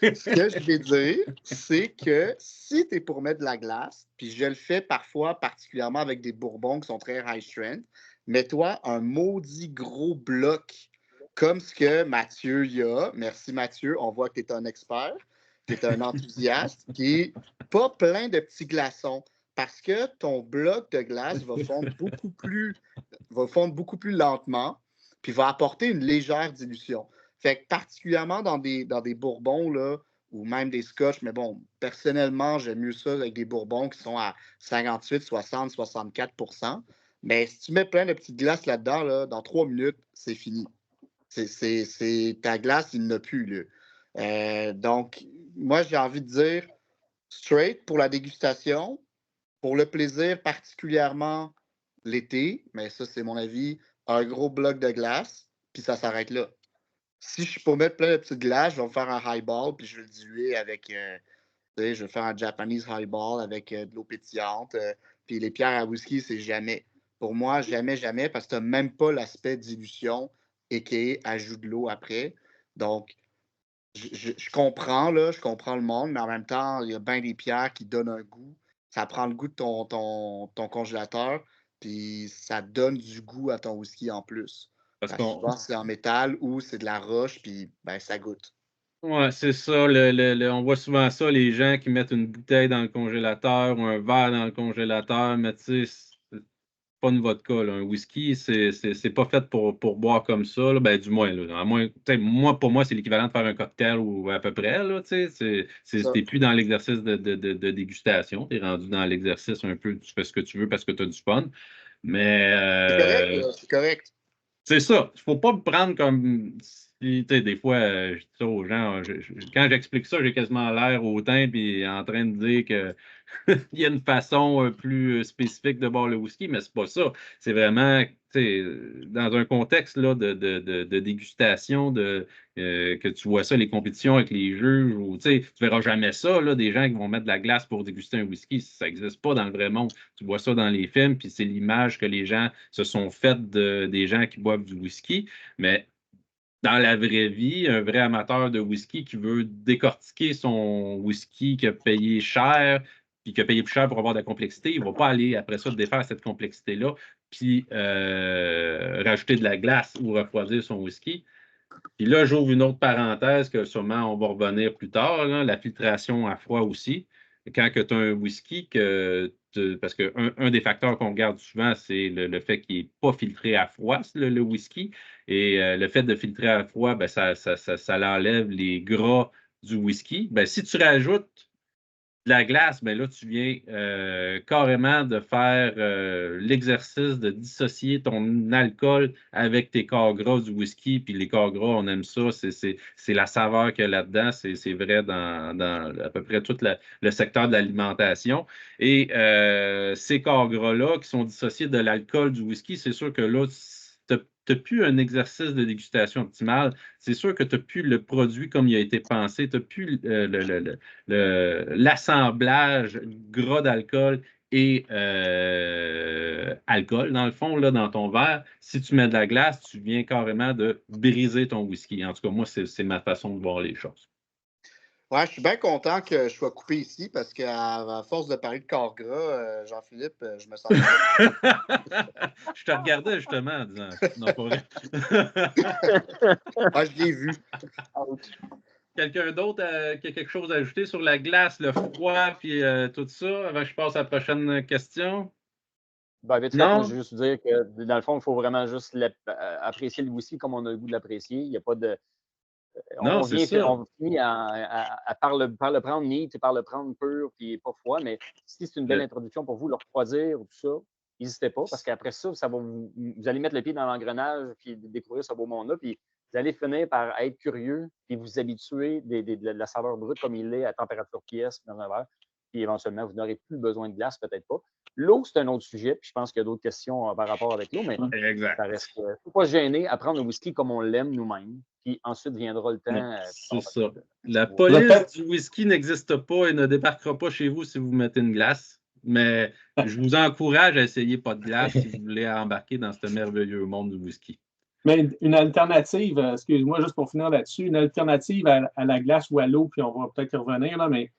ce que je vais dire, c'est que si tu es pour mettre de la glace, puis je le fais parfois particulièrement avec des bourbons qui sont très high strength, mets-toi un maudit gros bloc comme ce que Mathieu y a. Merci Mathieu, on voit que tu es un expert, tu es un enthousiaste, qui est pas plein de petits glaçons. Parce que ton bloc de glace va fondre beaucoup plus lentement, puis va apporter une légère dilution. Fait que particulièrement dans des bourbons, là, ou même des scotch, mais bon, personnellement, j'aime mieux ça avec des bourbons qui sont à 58, 60, 64 %. Mais si tu mets plein de petites glaces là-dedans, là, dans 3 minutes, c'est fini. Ta glace, il n'a plus. Là. Donc, moi, j'ai envie de dire straight pour la dégustation, pour le plaisir, particulièrement l'été, mais ça, c'est mon avis, un gros bloc de glace, puis ça s'arrête là. Si je suis pour mettre plein de petites glaces, je vais me faire un highball, puis je vais le diluer avec, je vais faire un Japanese highball avec de l'eau pétillante. Puis les pierres à whisky, c'est jamais. Pour moi, jamais, jamais, parce que tu n'as même pas l'aspect dilution et qui est ajout de l'eau après. Donc, je comprends, là, je comprends le monde, mais en même temps, il y a bien des pierres qui donnent un goût. Ça prend le goût de ton congélateur, puis ça donne du goût à ton whisky en plus. Parce souvent, c'est en métal ou c'est de la roche, puis ben, ça goûte. Ouais, c'est ça. On voit souvent ça, les gens qui mettent une bouteille dans le congélateur ou un verre dans le congélateur, mais tu sais, c'est pas une vodka, là. Un whisky, c'est pas fait pour boire comme ça, là. Ben, du moins, là. À moins, pour moi, c'est l'équivalent de faire un cocktail ou à peu près, là, tu sais. T'es plus dans l'exercice de dégustation. T'es rendu dans l'exercice un peu, tu fais ce que tu veux parce que tu as du fun. Mais c'est correct, là, c'est correct. C'est ça. Il ne faut pas me prendre comme si, des fois, je dis ça aux gens, quand j'explique ça, j'ai quasiment l'air hautain puis en train de dire qu'il y a une façon plus spécifique de boire le whisky, mais c'est pas ça. C'est vraiment dans un contexte là, de dégustation, que tu vois ça, les compétitions avec les juges, ou tu ne verras jamais ça, là, des gens qui vont mettre de la glace pour déguster un whisky. Ça n'existe pas dans le vrai monde. Tu vois ça dans les films, puis c'est l'image que les gens se sont faites des gens qui boivent du whisky. Mais dans la vraie vie, un vrai amateur de whisky qui veut décortiquer son whisky, qui a payé cher, puis qui a payé plus cher pour avoir de la complexité, il ne va pas aller après ça défaire cette complexité-là, puis rajouter de la glace ou refroidir son whisky. Puis là, j'ouvre une autre parenthèse que sûrement on va revenir plus tard, là, la filtration à froid aussi. Quand tu as un whisky, parce qu'un des facteurs qu'on regarde souvent, c'est le fait qu'il n'est pas filtré à froid, le whisky. Et le fait de filtrer à froid, ben, ça enlève les gras du whisky. Ben, si tu rajoutes de la glace, ben là, tu viens carrément de faire l'exercice de dissocier ton alcool avec tes corps gras du whisky. Puis les corps gras, on aime ça. C'est la saveur qu'il y a là-dedans. C'est vrai dans à peu près tout le secteur de l'alimentation. Et ces corps gras-là qui sont dissociés de l'alcool du whisky, c'est sûr que là, tu n'as plus un exercice de dégustation optimal. C'est sûr que tu n'as plus le produit comme il a été pensé. Tu n'as plus l'assemblage gras d'alcool et alcool, dans le fond, là, dans ton verre. Si tu mets de la glace, tu viens carrément de briser ton whisky. En tout cas, moi, c'est ma façon de voir les choses. Ouais, je suis bien content que je sois coupé ici parce qu'à force de parler de corps gras, Jean-Philippe, je me sens. Je te regardais justement en disant non, pas vrai. Je l'ai vu. Quelqu'un d'autre qui a quelque chose à ajouter sur la glace, le froid, puis tout ça, avant que je passe à la prochaine question? Ben, vite fait, moi, je veux juste dire que dans le fond, il faut vraiment juste apprécier le whisky comme on a le goût de l'apprécier. Il n'y a pas de. Non, c'est ça. On finit par le prendre neat et par le prendre pur puis pas froid, mais si c'est une belle introduction pour vous, le refroidir ou tout ça, n'hésitez pas, parce qu'après ça, vous allez mettre le pied dans l'engrenage puis découvrir ce beau monde-là, puis vous allez finir par être curieux puis vous habituer de la saveur brute comme il est à température pièce dans un verre, puis éventuellement, vous n'aurez plus besoin de glace, peut-être pas. L'eau, c'est un autre sujet, puis je pense qu'il y a d'autres questions par rapport avec l'eau, mais ça reste. Il ne faut pas se gêner à prendre le whisky comme on l'aime nous-mêmes, puis ensuite viendra le temps. C'est ça. La police du whisky n'existe pas et ne débarquera pas chez vous si vous mettez une glace, mais je vous encourage à essayer pas de glace si vous voulez embarquer dans ce merveilleux monde du whisky. Mais une alternative, excuse-moi, juste pour finir là-dessus, une alternative à la glace ou à l'eau, puis on va peut-être y revenir, là, mais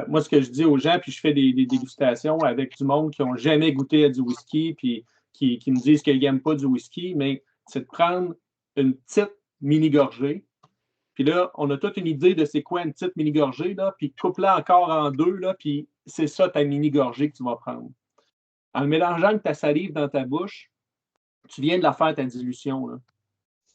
moi, ce que je dis aux gens, puis je fais des dégustations avec du monde qui n'ont jamais goûté à du whisky, puis qui me disent qu'ils n'aiment pas du whisky, mais c'est de prendre une petite mini-gorgée. Puis là, on a toute une idée de c'est quoi une petite mini-gorgée, là, puis coupe-la encore en deux, là, puis c'est ça ta mini-gorgée que tu vas prendre. En le mélangeant avec ta salive dans ta bouche, tu viens de la faire ta dilution, là.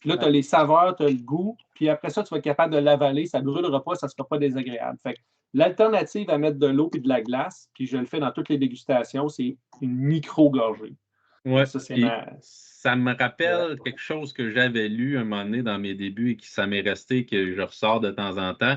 Puis là, tu as les saveurs, tu as le goût, puis après ça, tu vas être capable de l'avaler, ça ne brûlera pas, ça ne sera pas désagréable. Fait que l'alternative à mettre de l'eau et de la glace, puis je le fais dans toutes les dégustations, c'est une micro-gorgée. Ouais, Ça, c'est puis ma... ça me rappelle quelque chose que j'avais lu un moment donné dans mes débuts et qui ça m'est resté, que je ressors de temps en temps.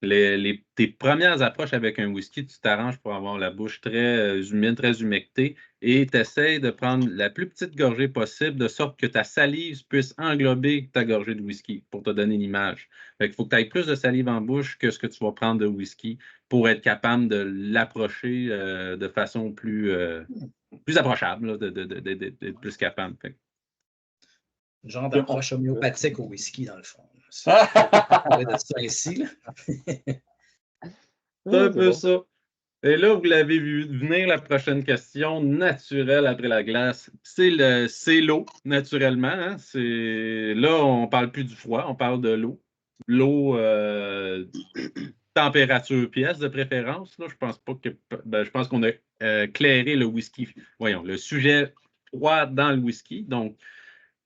Tes premières approches avec un whisky, tu t'arranges pour avoir la bouche très humide, très humectée, et tu essaies de prendre la plus petite gorgée possible, de sorte que ta salive puisse englober ta gorgée de whisky, pour te donner l'image. Il faut que tu aies plus de salive en bouche que ce que tu vas prendre de whisky pour être capable de l'approcher de façon plus approchable, là, d'être plus capable. Genre d'approche homéopathique au whisky, dans le fond. C'est de ça ici. Là. C'est un peu ça. Et là, vous l'avez vu venir, la prochaine question naturelle après la glace. C'est l'eau, naturellement. Hein? Là, on ne parle plus du froid, on parle de l'eau. L'eau, température pièce de préférence. Là, je pense pas que. Je pense qu'on a clairé le whisky. Voyons, le sujet froid dans le whisky. Donc,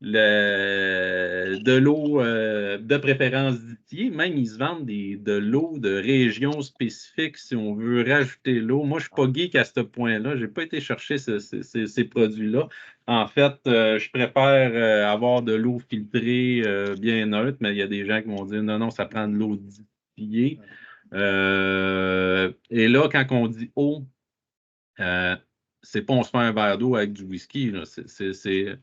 de l'eau de préférence distillée. Même, ils se vendent de l'eau de région spécifique si on veut rajouter l'eau. Moi, je ne suis pas geek à ce point-là. Je n'ai pas été chercher ces produits-là. En fait, je préfère avoir de l'eau filtrée bien neutre, mais il y a des gens qui vont dire non, non, ça prend de l'eau distillée. Et là, quand on dit eau, c'est pas on se fait un verre d'eau avec du whisky. C'est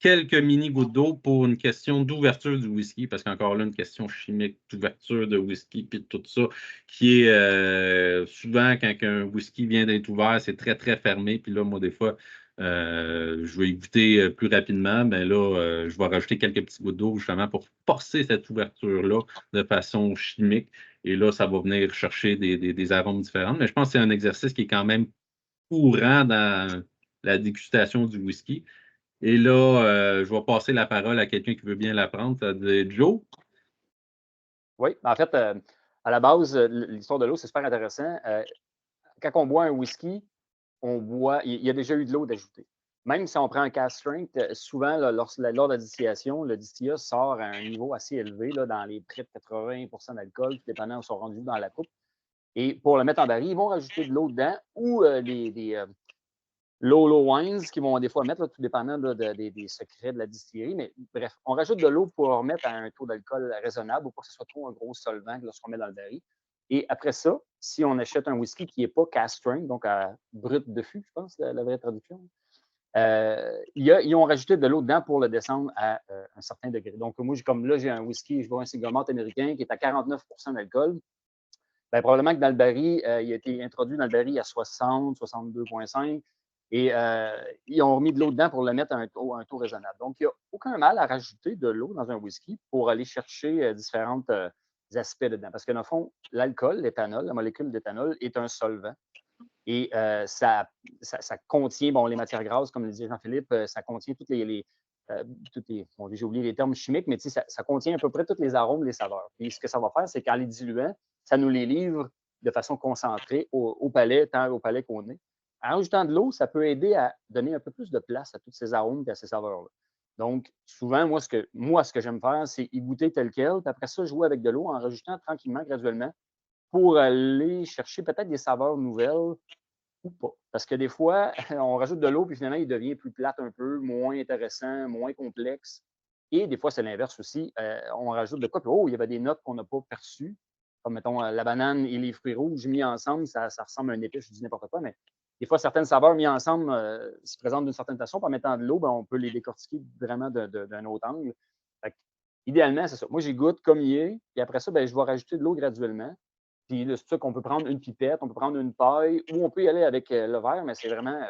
quelques mini-gouttes d'eau pour une question d'ouverture du whisky, parce qu'encore là, une question chimique d'ouverture de whisky, puis tout ça, qui est souvent, quand un whisky vient d'être ouvert, c'est très, très fermé. Puis là, moi, des fois, je vais y goûter plus rapidement. Ben là, je vais rajouter quelques petits gouttes d'eau, justement, pour forcer cette ouverture-là de façon chimique. Et là, ça va venir chercher des arômes différents. Mais je pense que c'est un exercice qui est quand même courant dans la dégustation du whisky. Et là, je vais passer la parole à quelqu'un qui veut bien l'apprendre. Ça veut dire Joe. Oui, en fait, à la base, l'histoire de l'eau, c'est super intéressant. Quand on boit un whisky, il y a déjà eu de l'eau d'ajouter. Même si on prend un cast strength, souvent, là, lors de la distillation, le distillat sort à un niveau assez élevé, là, dans les près de 80 d'alcool, tout dépendant où ils sont rendus dans la coupe. Et pour le mettre en baril, ils vont rajouter de l'eau dedans ou des low wines qui vont des fois mettre, là, tout dépendant là, des secrets de la distillerie. Mais bref, on rajoute de l'eau pour remettre à un taux d'alcool raisonnable ou pour que ce soit trop un gros solvant lorsqu'on met dans le baril. Et après ça, si on achète un whisky qui n'est pas cast strength, donc à brut de fût, je pense, la vraie traduction, ils ont rajouté de l'eau dedans pour le descendre à un certain degré. Donc, moi, comme là, j'ai un whisky, je bois un single malt américain qui est à 49 d'alcool. Bien, probablement que dans le baril, il a été introduit dans le baril à 60, 62,5 et ils ont mis de l'eau dedans pour le mettre à un taux raisonnable. Donc, il n'y a aucun mal à rajouter de l'eau dans un whisky pour aller chercher différents aspects dedans. Parce que dans le fond, l'alcool, l'éthanol, la molécule d'éthanol est un solvant. Et ça contient, bon, les matières grasses, comme le disait Jean-Philippe, ça contient toutes les bon, j'ai oublié les termes chimiques, mais ça contient à peu près tous les arômes, les saveurs. Puis ce que ça va faire, c'est qu'en les diluant, ça nous les livre de façon concentrée au palais, tant au palais qu'on est. En rajoutant de l'eau, ça peut aider à donner un peu plus de place à tous ces arômes et à ces saveurs-là. Donc, souvent, moi, ce que j'aime faire, c'est y goûter tel quel, puis après ça, jouer avec de l'eau en rajoutant tranquillement, graduellement, pour aller chercher peut-être des saveurs nouvelles ou pas. Parce que des fois, on rajoute de l'eau, puis finalement, il devient plus plate un peu, moins intéressant, moins complexe. Et des fois, c'est l'inverse aussi. On rajoute de quoi, puis il y avait des notes qu'on n'a pas perçues, comme mettons la banane et les fruits rouges mis ensemble, ça ressemble à un épée, je dis n'importe quoi, mais des fois, certaines saveurs mises ensemble se présentent d'une certaine façon. Puis en mettant de l'eau, on peut les décortiquer vraiment d'un autre angle. Fait idéalement, c'est ça. Moi, j'y goûte comme il est, puis après ça, je vais rajouter de l'eau graduellement. Puis c'est ça qu'on peut prendre une pipette, on peut prendre une paille, ou on peut y aller avec le verre, mais c'est vraiment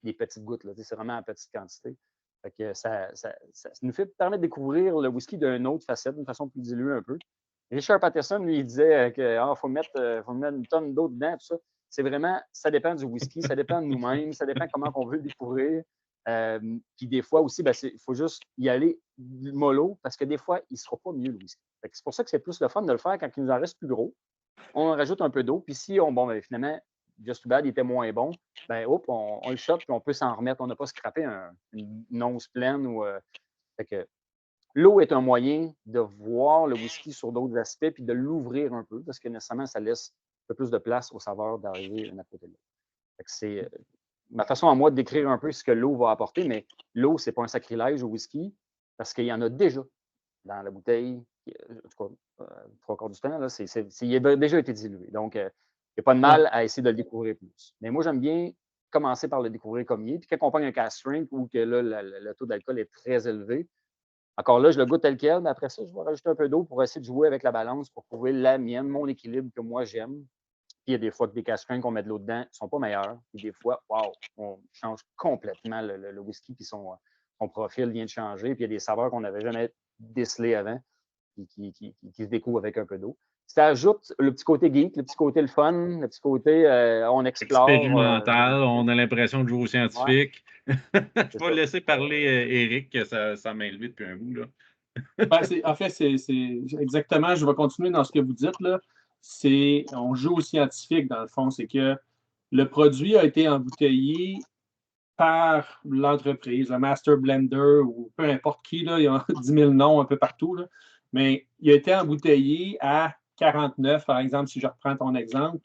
des petites gouttes. C'est vraiment en petite quantité. Fait que ça nous permet de découvrir le whisky d'une autre facette, d'une façon plus diluée un peu. Richard Patterson, lui, il disait qu'il faut mettre une tonne d'eau dedans, tout ça. C'est vraiment, ça dépend du whisky, ça dépend de nous-mêmes, ça dépend comment on veut le découvrir. Puis des fois aussi, il faut juste y aller mollo, parce que des fois, il ne sera pas mieux le whisky. C'est pour ça que c'est plus le fun de le faire quand il nous en reste plus gros. On rajoute un peu d'eau, puis si finalement, Just Too Bad, il était moins bon, on le chope, puis on peut s'en remettre. On n'a pas scrappé une once pleine. Fait que l'eau est un moyen de voir le whisky sur d'autres aspects, puis de l'ouvrir un peu, parce que nécessairement, ça laisse un peu plus de place aux saveurs d'arriver à côté de l'eau. C'est ma façon à moi de décrire un peu ce que l'eau va apporter, mais l'eau, ce n'est pas un sacrilège au whisky, parce qu'il y en a déjà dans la bouteille. En tout cas, 3/4 du temps, là, il a déjà été dilué. Donc, il n'y a pas de mal à essayer de le découvrir plus. Mais moi, j'aime bien commencer par le découvrir comme il est. Puis quand on prend un cast strength où que là, le taux d'alcool est très élevé, encore là, je le goûte tel quel, mais après ça, je vais rajouter un peu d'eau pour essayer de jouer avec la balance pour trouver la mienne, mon équilibre que moi j'aime. Puis il y a des fois que des cast strengths qu'on met de l'eau dedans ne sont pas meilleurs. Puis des fois, on change complètement le whisky, puis son profil vient de changer. Puis il y a des saveurs qu'on n'avait jamais décelées avant, qui se découvrent avec un peu d'eau. Ça ajoute le petit côté geek, le petit côté le fun, le petit côté on explore. Expérimental, on a l'impression de jouer au scientifique. Je vais laisser parler Éric, que ça m'a élevé depuis un bout. Là. En fait, c'est exactement, je vais continuer dans ce que vous dites. Là. On joue au scientifique, dans le fond. C'est que le produit a été embouteillé par l'entreprise, le Master Blender ou peu importe qui. Là, il y a 10 000 noms un peu partout. Là. Mais il a été embouteillé à 49, par exemple, si je reprends ton exemple.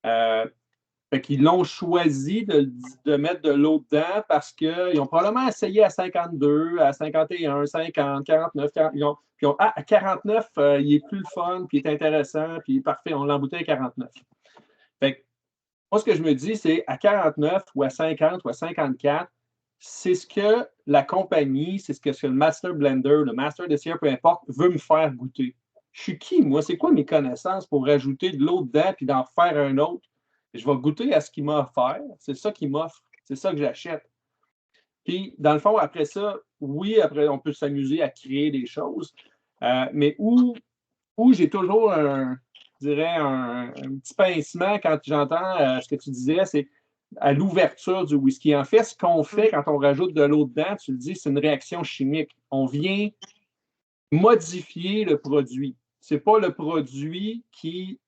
Fait qu'ils l'ont choisi de mettre de l'eau dedans parce qu'ils ont probablement essayé à 52, à 51, 50, 49, 40. À 49, il est plus le fun, puis il est intéressant, puis parfait, on l'embouteille à 49. Fait que, moi, ce que je me dis, c'est à 49 ou à 50 ou à 54, c'est ce que la compagnie, c'est ce que le Master Blender, le Master Distiller, peu importe, veut me faire goûter. Je suis qui, moi? C'est quoi mes connaissances pour rajouter de l'eau dedans puis d'en faire un autre? Je vais goûter à ce qu'il m'a offert. C'est ça qu'il m'offre. C'est ça que j'achète. Puis, dans le fond, après ça, oui, après, on peut s'amuser à créer des choses. Mais où j'ai toujours un petit pincement quand j'entends ce que tu disais, c'est à l'ouverture du whisky. En fait, ce qu'on fait quand on rajoute de l'eau dedans, tu le dis, c'est une réaction chimique. On vient modifier le produit. Ce n'est pas le produit qui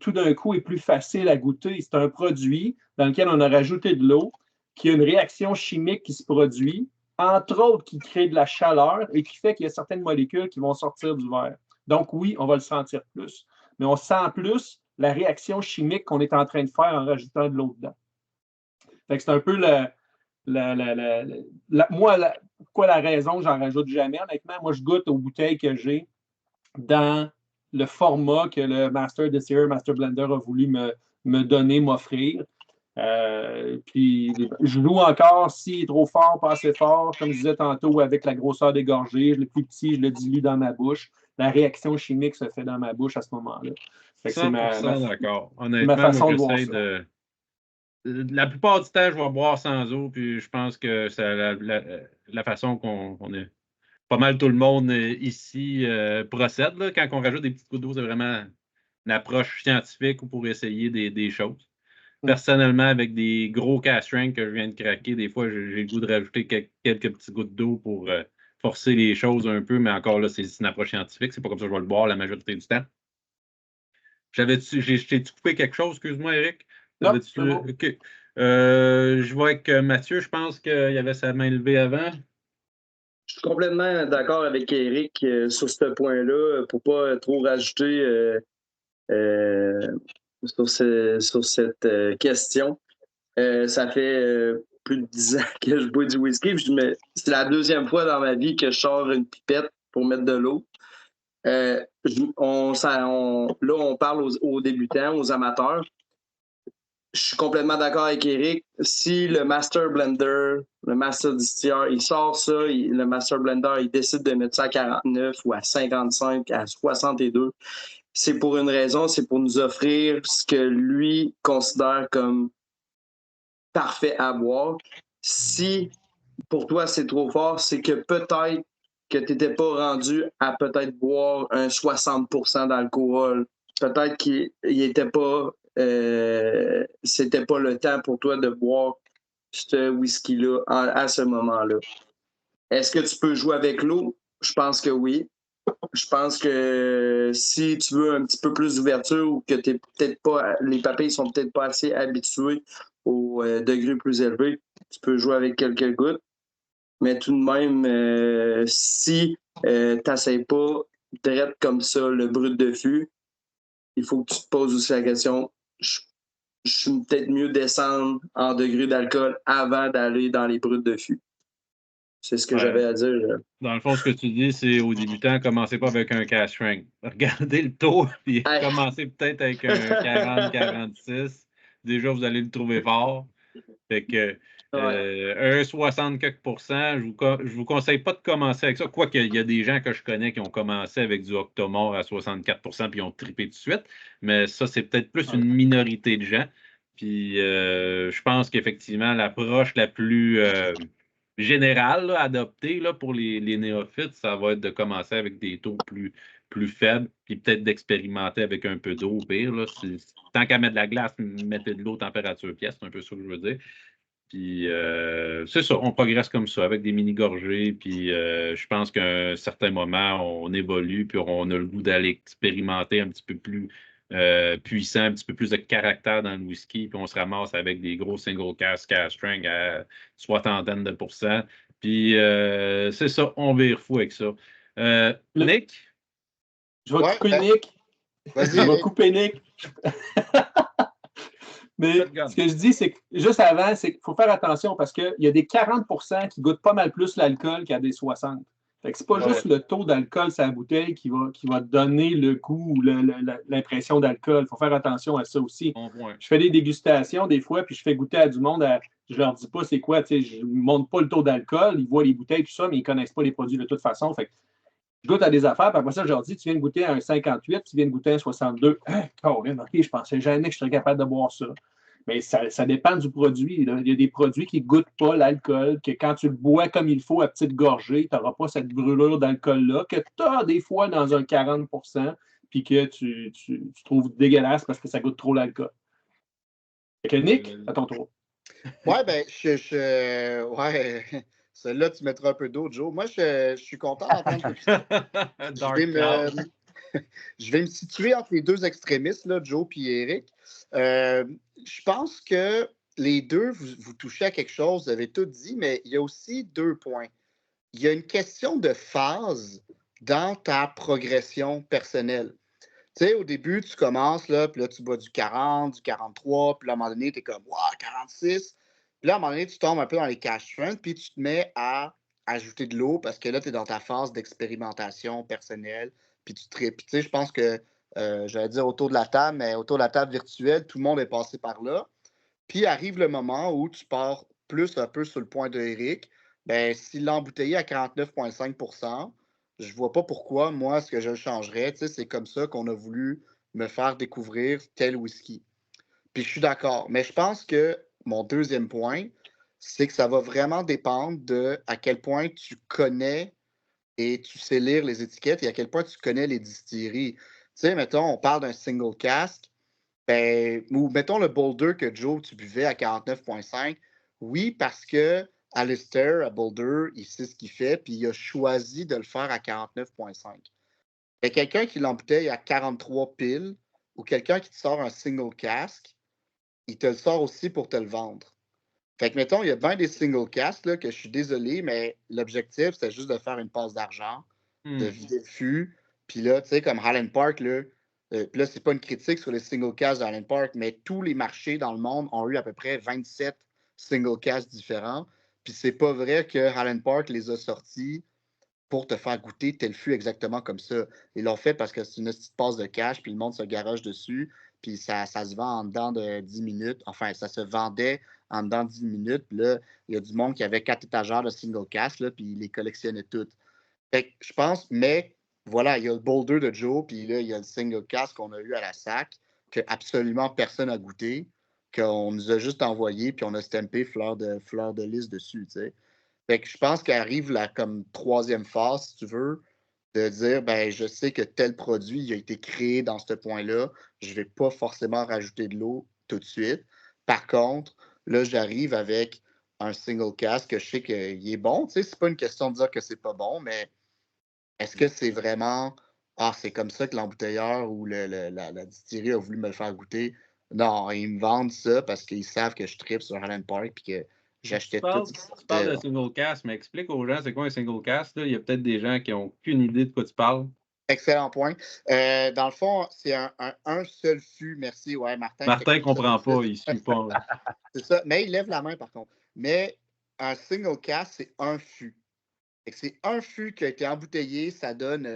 tout d'un coup est plus facile à goûter. C'est un produit dans lequel on a rajouté de l'eau, qui a une réaction chimique qui se produit, entre autres qui crée de la chaleur et qui fait qu'il y a certaines molécules qui vont sortir du verre. Donc oui, on va le sentir plus. Mais on sent plus la réaction chimique qu'on est en train de faire en rajoutant de l'eau dedans. Fait que c'est un peu pourquoi la raison que j'en rajoute jamais, honnêtement. Moi, je goûte aux bouteilles que j'ai dans le format que le Master Distiller, Master Blender a voulu me donner, m'offrir. Puis je joue encore s'il est trop fort, pas assez fort, comme je disais tantôt, avec la grosseur des gorgées. Le plus petit, je le dilue dans ma bouche. La réaction chimique se fait dans ma bouche à ce moment-là. 100% d'accord. Honnêtement, ma façon moi, de voir j'essaie ça. La plupart du temps, je vais boire sans eau, puis je pense que c'est la façon qu'on est. Pas mal tout le monde ici procède. Là. Quand on rajoute des petites gouttes d'eau, c'est vraiment une approche scientifique pour essayer des choses. Personnellement, avec des gros cast strengths que je viens de craquer, des fois, j'ai le goût de rajouter quelques petites gouttes d'eau pour forcer les choses un peu, mais encore là, c'est une approche scientifique. C'est pas comme ça que je vais le boire la majorité du temps. J'ai-tu coupé quelque chose? Excuse-moi, Eric. Non, c'est bon. OK. Je vois avec Mathieu, je pense qu'il avait sa main levée avant. Je suis complètement d'accord avec Eric sur ce point-là, pour ne pas trop rajouter sur cette question. Ça fait plus de 10 ans que je bois du whisky. C'est la deuxième fois dans ma vie que je sors une pipette pour mettre de l'eau. Là, on parle aux débutants, aux amateurs. Je suis complètement d'accord avec Eric. Si le Master Blender, le Master Distiller, il sort ça, le Master Blender, il décide de mettre ça à 49 ou à 55, à 62, c'est pour une raison, c'est pour nous offrir ce que lui considère comme parfait à boire. Si pour toi, c'est trop fort, c'est que peut-être que tu n'étais pas rendu à peut-être boire un 60% d'alcool. Peut-être qu'il était pas, c'était pas le temps pour toi de boire ce whisky-là à ce moment-là. Est-ce que tu peux jouer avec l'eau? Je pense que oui. Je pense que si tu veux un petit peu plus d'ouverture ou que t'es peut-être pas, les papilles sont peut-être pas assez habitués au degré plus élevé, tu peux jouer avec quelques gouttes. Mais tout de même, si tu n'essayes pas direct comme ça le brut de fût, il faut que tu te poses aussi la question, je suis peut-être mieux descendre en degré d'alcool avant d'aller dans les bruts de fût. C'est ce que j'avais à dire. Dans le fond, ce que tu dis, c'est aux débutants, commencez pas avec un cash strength. Regardez le taux, puis commencez peut-être avec un 40-46. Déjà, vous allez le trouver fort. Fait que un 60 quelques %, je vous conseille pas de commencer avec ça. Quoique, il y a des gens que je connais qui ont commencé avec du Octomore à 64 % puis ils ont trippé tout de suite. Mais ça, c'est peut-être plus une minorité de gens. Puis je pense qu'effectivement, l'approche la plus générale là, adoptée là, pour les néophytes, ça va être de commencer avec des taux plus faibles, puis peut-être d'expérimenter avec un peu d'eau au pire. Là. Tant qu'à mettre de la glace, mettez de l'eau température pièce, c'est un peu ça que je veux dire. Puis c'est ça, on progresse comme ça, avec des mini-gorgées. Puis je pense qu'à un certain moment, on évolue, puis on a le goût d'aller expérimenter un petit peu plus puissant, un petit peu plus de caractère dans le whisky, puis on se ramasse avec des gros single cask strength à soixantaine de %. Puis c'est ça, on vire fou avec ça. Nick? Je vais couper Nick. Vas-y. Je vais couper Nick. Mais ce que je dis, c'est que juste avant, c'est qu'il faut faire attention parce qu'il y a des 40 % qui goûtent pas mal plus l'alcool qu'il y a des 60. Fait que c'est pas juste le taux d'alcool sur la bouteille qui va donner le goût ou l'impression d'alcool. Il faut faire attention à ça aussi. Je fais des dégustations des fois, puis je fais goûter à du monde. Je leur dis pas c'est quoi, je ne montre pas le taux d'alcool. Ils voient les bouteilles, tout ça, mais ils ne connaissent pas les produits de toute façon. Fait que je goûte à des affaires, puis après ça, je leur dis, tu viens de goûter à un 58, tu viens de goûter à un 62. OK, je pensais jamais que je serais capable de boire ça. Mais ça dépend du produit. Là. Il y a des produits qui ne goûtent pas l'alcool, que quand tu le bois comme il faut à petite gorgée, tu n'auras pas cette brûlure d'alcool-là, que tu as des fois dans un 40 % puis que tu trouves dégueulasse parce que ça goûte trop l'alcool. Fait que Nick, à ton tour. Ouais, ben, ouais. Celle-là, tu mettras un peu d'eau, Joe. Moi, je suis content d'entendre tout ça. Je vais me situer entre les deux extrémistes, là, Joe et Eric. Je pense que les deux, vous touchez à quelque chose, vous avez tout dit, mais il y a aussi 2 points. Il y a une question de phase dans ta progression personnelle. Tu sais, au début, tu commences, là, puis là, tu bois du 40, du 43, puis là, à un moment donné, tu es comme, wow, 46. Puis là, à un moment donné, tu tombes un peu dans les cash strength, puis tu te mets à ajouter de l'eau parce que là, tu es dans ta phase d'expérimentation personnelle, puis tu tripes. Puis tu sais, je pense que, j'allais dire autour de la table, mais autour de la table virtuelle, tout le monde est passé par là. Puis arrive le moment où tu pars plus un peu sur le point de Eric. Ben, s'il l'a embouteillé à 49,5 %, je ne vois pas pourquoi, moi, ce que je le changerais. Tu sais, c'est comme ça qu'on a voulu me faire découvrir tel whisky. Puis je suis d'accord. Mais je pense que mon deuxième point, c'est que ça va vraiment dépendre de à quel point tu connais et tu sais lire les étiquettes et à quel point tu connais les distilleries. Tu sais, mettons, on parle d'un single cask. Ben, ou mettons le Boulder que Joe, tu buvais à 49,5. Oui, parce que Alistair, à Boulder, il sait ce qu'il fait, puis il a choisi de le faire à 49,5. Mais quelqu'un qui l'embouteille à 43 piles ou quelqu'un qui te sort un single cask, il te le sort aussi pour te le vendre. Fait que, mettons, il y a bien des single casks là, que je suis désolé, mais l'objectif, c'est juste de faire une passe d'argent, de vider le fût. Puis là, tu sais, comme Highland Park, là, puis là, c'est pas une critique sur les single casks de Highland Park, mais tous les marchés dans le monde ont eu à peu près 27 single casks différents. Puis c'est pas vrai que Highland Park les a sortis pour te faire goûter tel fût exactement comme ça. Ils l'ont fait parce que c'est une petite passe de cash, puis le monde se garoche dessus, puis ça se vend en dedans de 10 minutes. Enfin, ça se vendait en dedans de 10 minutes. Puis là, il y a du monde qui avait 4 étagères de single cask, là, puis ils les collectionnait toutes. Fait que je pense, mais voilà, il y a le Boulder de Joe, puis là, il y a le single cask qu'on a eu à la SAC, que absolument personne n'a goûté, qu'on nous a juste envoyé, puis on a stampé fleur de lys dessus, tu sais. Fait que je pense qu'arrive la comme troisième phase, si tu veux, de dire, ben, je sais que tel produit il a été créé dans ce point-là, je ne vais pas forcément rajouter de l'eau tout de suite. Par contre, là, j'arrive avec un single cast que je sais qu'il est bon. Tu sais, c'est pas une question de dire que c'est pas bon, mais est-ce que c'est vraiment, ah, c'est comme ça que l'embouteilleur ou la distillerie a voulu me le faire goûter? Non, ils me vendent ça parce qu'ils savent que je tripe sur Highland Park et que j'achetais tout ce qui Tu parles de sortait. single cast, mais explique aux gens c'est quoi un single cast. Là. Il y a peut-être des gens qui n'ont aucune idée de quoi tu parles. Excellent point. Dans le fond, c'est un seul fût. Merci, ouais, Martin. Martin ne comprend pas, il ne suit pas. C'est ça, mais il lève la main par contre. Mais un single cast, c'est un fût. C'est un fût qui a été embouteillé, ça donne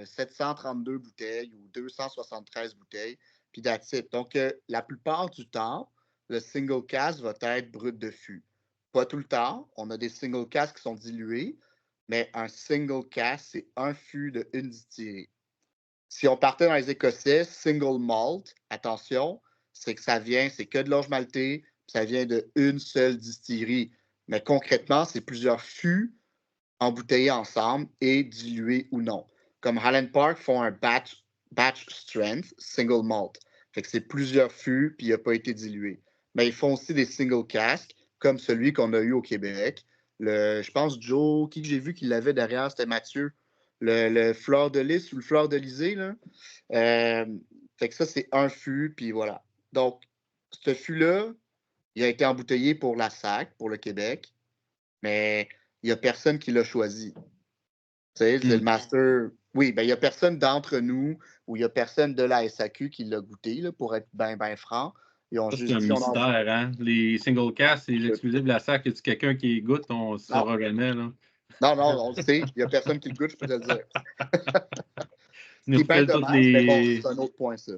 732 bouteilles ou 273 bouteilles, puis that's it. Donc, la plupart du temps, le single cast va être brut de fût. Pas tout le temps. On a des single casts qui sont dilués, mais un single cast, c'est un fût de une distillerie. Si on partait dans les Écossais, single malt, attention, c'est que ça vient, c'est que de l'orge maltée, ça vient d'une seule distillerie. Mais concrètement, c'est plusieurs fûts embouteillés ensemble et dilués ou non. Comme Highland Park font un batch strength, single malt. Fait que c'est plusieurs fûts puis il n'a pas été dilué. Mais ils font aussi des single casks, comme celui qu'on a eu au Québec. Je pense, Joe, qui que j'ai vu qui l'avait derrière, c'était Mathieu. Le fleur de lys ou le fleur d'Elysée, là. Fait que ça, c'est un fût, puis voilà. Donc, ce fût-là, il a été embouteillé pour la SAC, pour le Québec, mais il n'y a personne qui l'a choisi. Tu sais, c'est le master. Oui, ben il n'y a personne d'entre nous ou il n'y a personne de la SAQ qui l'a goûté, là, pour être bien, bien franc. Ils ont juste c'est un dit, mystère, hein? Les single cast, c'est l'exclusif de la SAC. Y a-tu quelqu'un qui goûte? On ne saura jamais, là. Non, on le sait. Il n'y a personne qui le goûte, je peux te le dire. Nous C'est bien toutes dommage, mais bon, c'est un autre point, ça.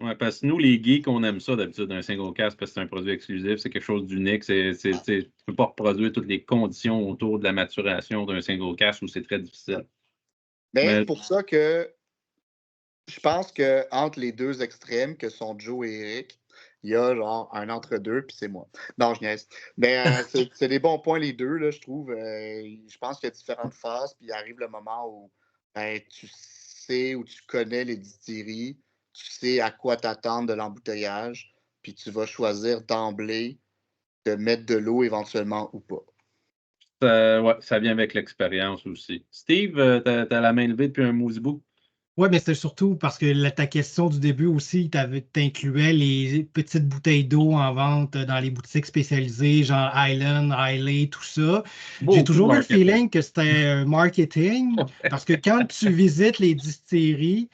Ouais, parce que nous, les geeks, on aime ça d'habitude, un single cast, parce que c'est un produit exclusif, c'est quelque chose d'unique. Tu ne peux pas reproduire toutes les conditions autour de la maturation d'un single cast où c'est très difficile. Mais c'est pour ça que je pense qu'entre les deux extrêmes, que sont Joe et Eric, il y a genre un entre-deux, puis c'est moi. Non, je niaise. Mais c'est des bons points, les deux, là, je trouve. Je pense qu'il y a différentes phases, puis il arrive le moment où tu sais, où tu connais les distilleries, tu sais à quoi t'attendre de l'embouteillage, puis tu vas choisir d'emblée de mettre de l'eau éventuellement ou pas. Ouais, ça vient avec l'expérience aussi. Steve, t'as la main levée depuis un maudit bout. Oui, mais c'était surtout parce que ta question du début aussi, t'incluais les petites bouteilles d'eau en vente dans les boutiques spécialisées, genre Island, Islay, tout ça. J'ai toujours eu le feeling que c'était marketing, parce que quand tu visites les distilleries,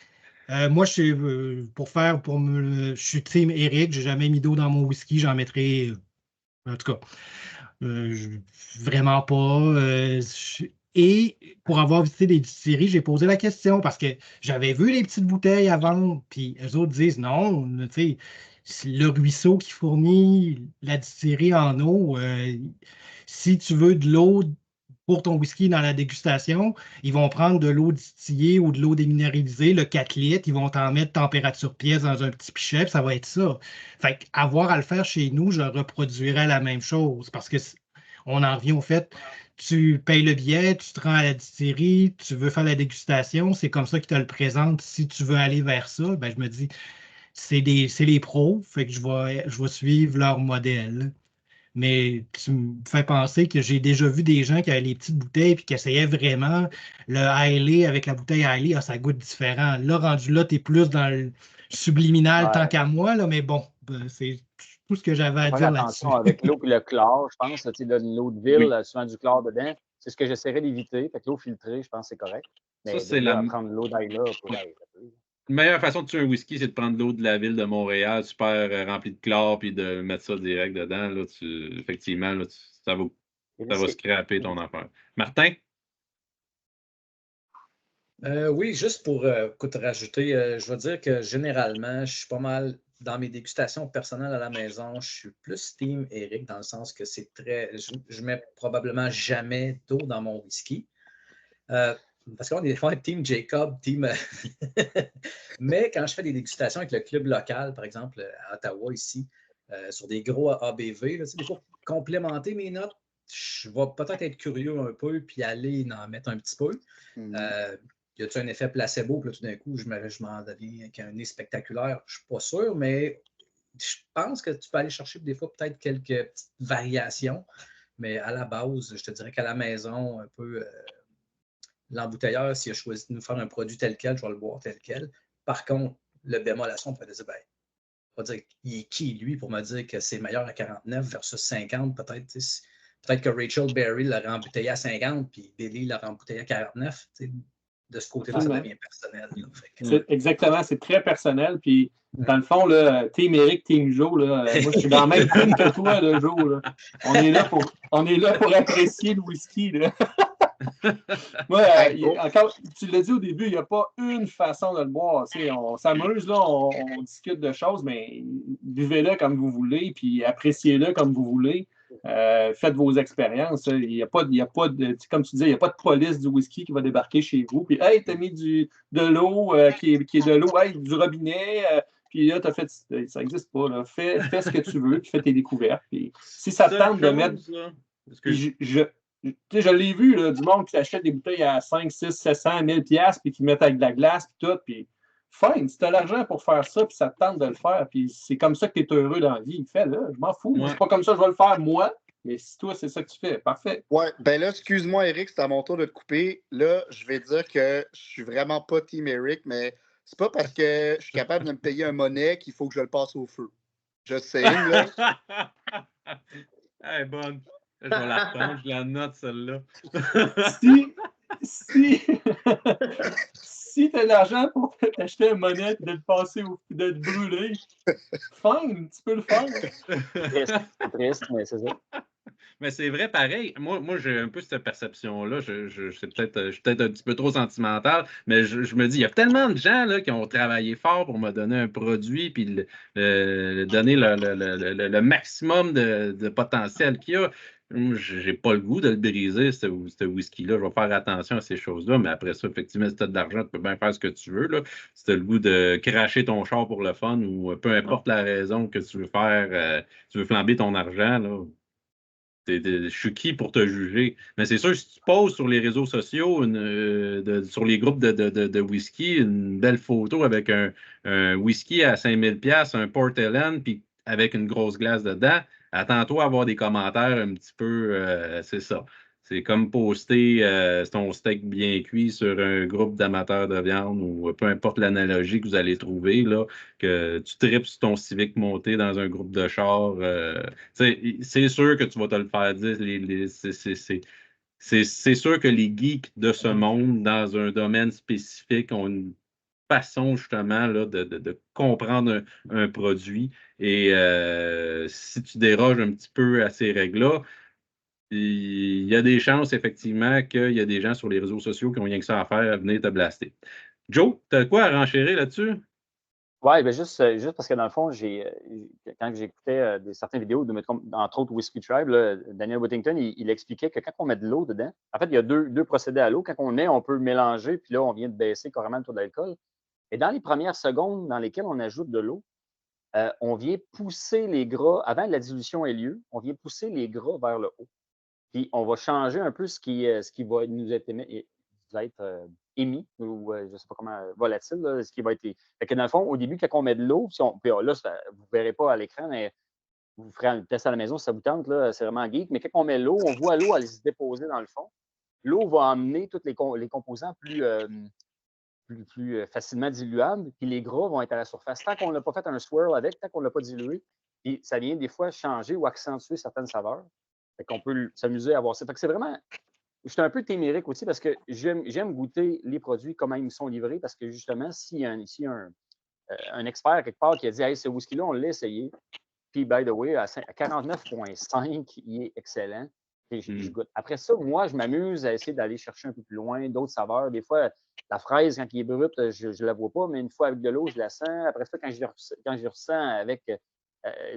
moi, je suis team Eric, j'ai jamais mis d'eau dans mon whisky, j'en mettrai, en tout cas, vraiment pas. Et pour avoir visité des distilleries, j'ai posé la question parce que j'avais vu les petites bouteilles à vendre, puis eux autres disent non, tu sais, c'est le ruisseau qui fournit la distillerie en eau. Si tu veux de l'eau pour ton whisky dans la dégustation, ils vont prendre de l'eau distillée ou de l'eau déminéralisée, le 4 litres, ils vont t'en mettre température pièce dans un petit pichet, puis ça va être ça. Fait qu'avoir à le faire chez nous, je reproduirais la même chose parce que on en revient au fait, tu payes le billet, tu te rends à la distillerie, tu veux faire la dégustation, c'est comme ça qu'ils te le présentent. Si tu veux aller vers ça, ben, je me dis, c'est les pros, fait que je vais suivre leur modèle. Mais tu me fais penser que j'ai déjà vu des gens qui avaient les petites bouteilles et qui essayaient vraiment le Islay avec la bouteille Islay. Ça goûte différent. Là, rendu là, tu es plus dans le subliminal tant qu'à moi, là, mais bon, c'est tout ce que j'avais à dire là-dessus. Attention avec l'eau et le chlore, je pense. L'eau de ville, souvent du chlore dedans. C'est ce que j'essaierais d'éviter. Fait que l'eau filtrée, je pense que c'est correct. Mais ça, c'est prendre l'eau d'Islay pour la meilleure façon de tuer un whisky, c'est de prendre l'eau de la ville de Montréal, super remplie de chlore, puis de mettre ça direct dedans. Là, effectivement, là, ça va scraper ton affaire. Martin? Oui, juste pour rajouter, je veux dire que généralement, je suis pas mal dans mes dégustations personnelles à la maison, je suis plus team Eric dans le sens que c'est très. Je mets probablement jamais d'eau dans mon whisky. Parce qu'on est des fois team Jacob, team. Mais quand je fais des dégustations avec le club local, par exemple à Ottawa ici, sur des gros ABV, là, des fois, complémenter mes notes, je vais peut-être être curieux un peu puis aller en mettre un petit peu. Y a-t-il un effet placebo? Puis là, tout d'un coup, je m'en deviens avec un nez spectaculaire. Je ne suis pas sûr, mais je pense que tu peux aller chercher des fois peut-être quelques petites variations. Mais à la base, je te dirais qu'à la maison, un peu, l'embouteilleur, s'il a choisi de nous faire un produit tel quel, je vais le boire tel quel. Par contre, le bémol à ça, on peut dire, ben, on va dire, il est qui, lui, pour me dire que c'est meilleur à 49 versus 50, peut-être. Peut-être que Rachel Berry l'aurait embouteillé à 50, puis Billy l'aurait embouteillé à 49. De ce côté-là, ça devient personnel. Exactement, c'est très personnel. Puis, dans le fond, là, Team Eric, Team Joe, là, moi, je suis dans le même team que toi, là, Joe. Là. On est là pour apprécier le whisky. Là. Moi, encore, tu l'as dit au début, il n'y a pas une façon de le boire. On s'amuse, là, on discute de choses, mais buvez-le comme vous voulez, puis appréciez-le comme vous voulez. Faites vos expériences. Il n'y a pas de, comme tu disais, il n'y a pas de police du whisky qui va débarquer chez vous. Puis, hey, t'as mis de l'eau qui est de l'eau, hey, du robinet. Puis là, t'as fait. Ça n'existe pas. Là. Fais ce que tu veux, puis fais tes découvertes. Puis, si ça te tente de mettre. Je l'ai vu, là, du monde qui achète des bouteilles à 5, 6, 700, 1000 $, puis qui mettent avec de la glace, puis tout, puis fine, si tu as l'argent pour faire ça, puis ça te tente de le faire, puis c'est comme ça que tu es heureux dans la vie, fais-le, je m'en fous. C'est pas comme ça que je vais le faire, moi, mais si toi, c'est ça que tu fais, parfait. Ouais, ben là, excuse-moi, Eric, c'est à mon tour de te couper. Là, je vais dire que je suis vraiment pas Team Eric, mais c'est pas parce que je suis capable de me payer un monnaie qu'il faut que je le passe au feu. Je sais, là. Elle est bonne. Je vais la reprendre, je la note, celle-là. Si tu as l'argent pour t'acheter une monnaie et de le passer de le brûler, fine, tu peux le faire. C'est triste, mais c'est ça. Mais c'est vrai, pareil. Moi j'ai un peu cette perception-là. Je suis peut-être un petit peu trop sentimental, mais je me dis, il y a tellement de gens là, qui ont travaillé fort pour me donner un produit puis donner le maximum de potentiel qu'il y a. J'ai pas le goût de le briser, ce whisky-là. Je vais faire attention à ces choses-là, mais après ça, effectivement, si tu as de l'argent, tu peux bien faire ce que tu veux. Là. Si tu as le goût de cracher ton char pour le fun ou peu importe la raison que tu veux faire, tu veux flamber ton argent, là. Je suis qui pour te juger? Mais c'est sûr, si tu poses sur les réseaux sociaux, sur les groupes de whisky, une belle photo avec un whisky à 5000 $, un Port Ellen, puis avec une grosse glace dedans, attends-toi à avoir des commentaires un petit peu, c'est ça. C'est comme poster ton steak bien cuit sur un groupe d'amateurs de viande ou peu importe l'analogie que vous allez trouver, là, que tu tripes sur ton Civic monté dans un groupe de chars. C'est sûr que tu vas te le faire dire. C'est sûr que les geeks de ce monde, dans un domaine spécifique, ont une façon justement là, de comprendre un produit. Et si tu déroges un petit peu à ces règles-là, il y a des chances, effectivement, qu'il y a des gens sur les réseaux sociaux qui n'ont rien que ça à faire à venir te blaster. Joe, tu as quoi à renchérir là-dessus? Oui, bien juste parce que dans le fond, quand j'écoutais certaines vidéos, entre autres Whiskey Tribe, là, Daniel Whittington, il expliquait que quand on met de l'eau dedans, en fait, il y a deux procédés à l'eau. Quand on met, on peut mélanger, puis là, on vient de baisser carrément le taux d'alcool. Et dans les premières secondes dans lesquelles on ajoute de l'eau, on vient pousser les gras, avant que la dilution ait lieu, on vient pousser les gras vers le haut. Puis on va changer un peu ce qui va nous être émis, ou je ne sais pas comment, volatile, là, ce qui va être. Fait que dans le fond, au début, quand on met de l'eau, puis là, vous ne verrez pas à l'écran, mais vous ferez un test à la maison si ça vous tente, là, c'est vraiment geek. Mais quand on met l'eau, on voit l'eau aller se déposer dans le fond. L'eau va emmener tous les composants plus facilement diluables, puis les gras vont être à la surface. Tant qu'on n'a pas fait un swirl avec, tant qu'on ne l'a pas dilué, puis ça vient des fois changer ou accentuer certaines saveurs. Fait qu'on peut s'amuser à voir ça. Fait que c'est vraiment. Je suis un peu témérique aussi parce que j'aime goûter les produits comment ils me sont livrés parce que justement, s'il y a un expert quelque part qui a dit hey, ce whisky-là, on l'a essayé. Puis, by the way, à 49,5, il est excellent. Et je goûte. Après ça, moi, je m'amuse à essayer d'aller chercher un peu plus loin d'autres saveurs. Des fois, la fraise, quand il est brut, je ne la vois pas, mais une fois avec de l'eau, je la sens. Après ça, quand je ressens avec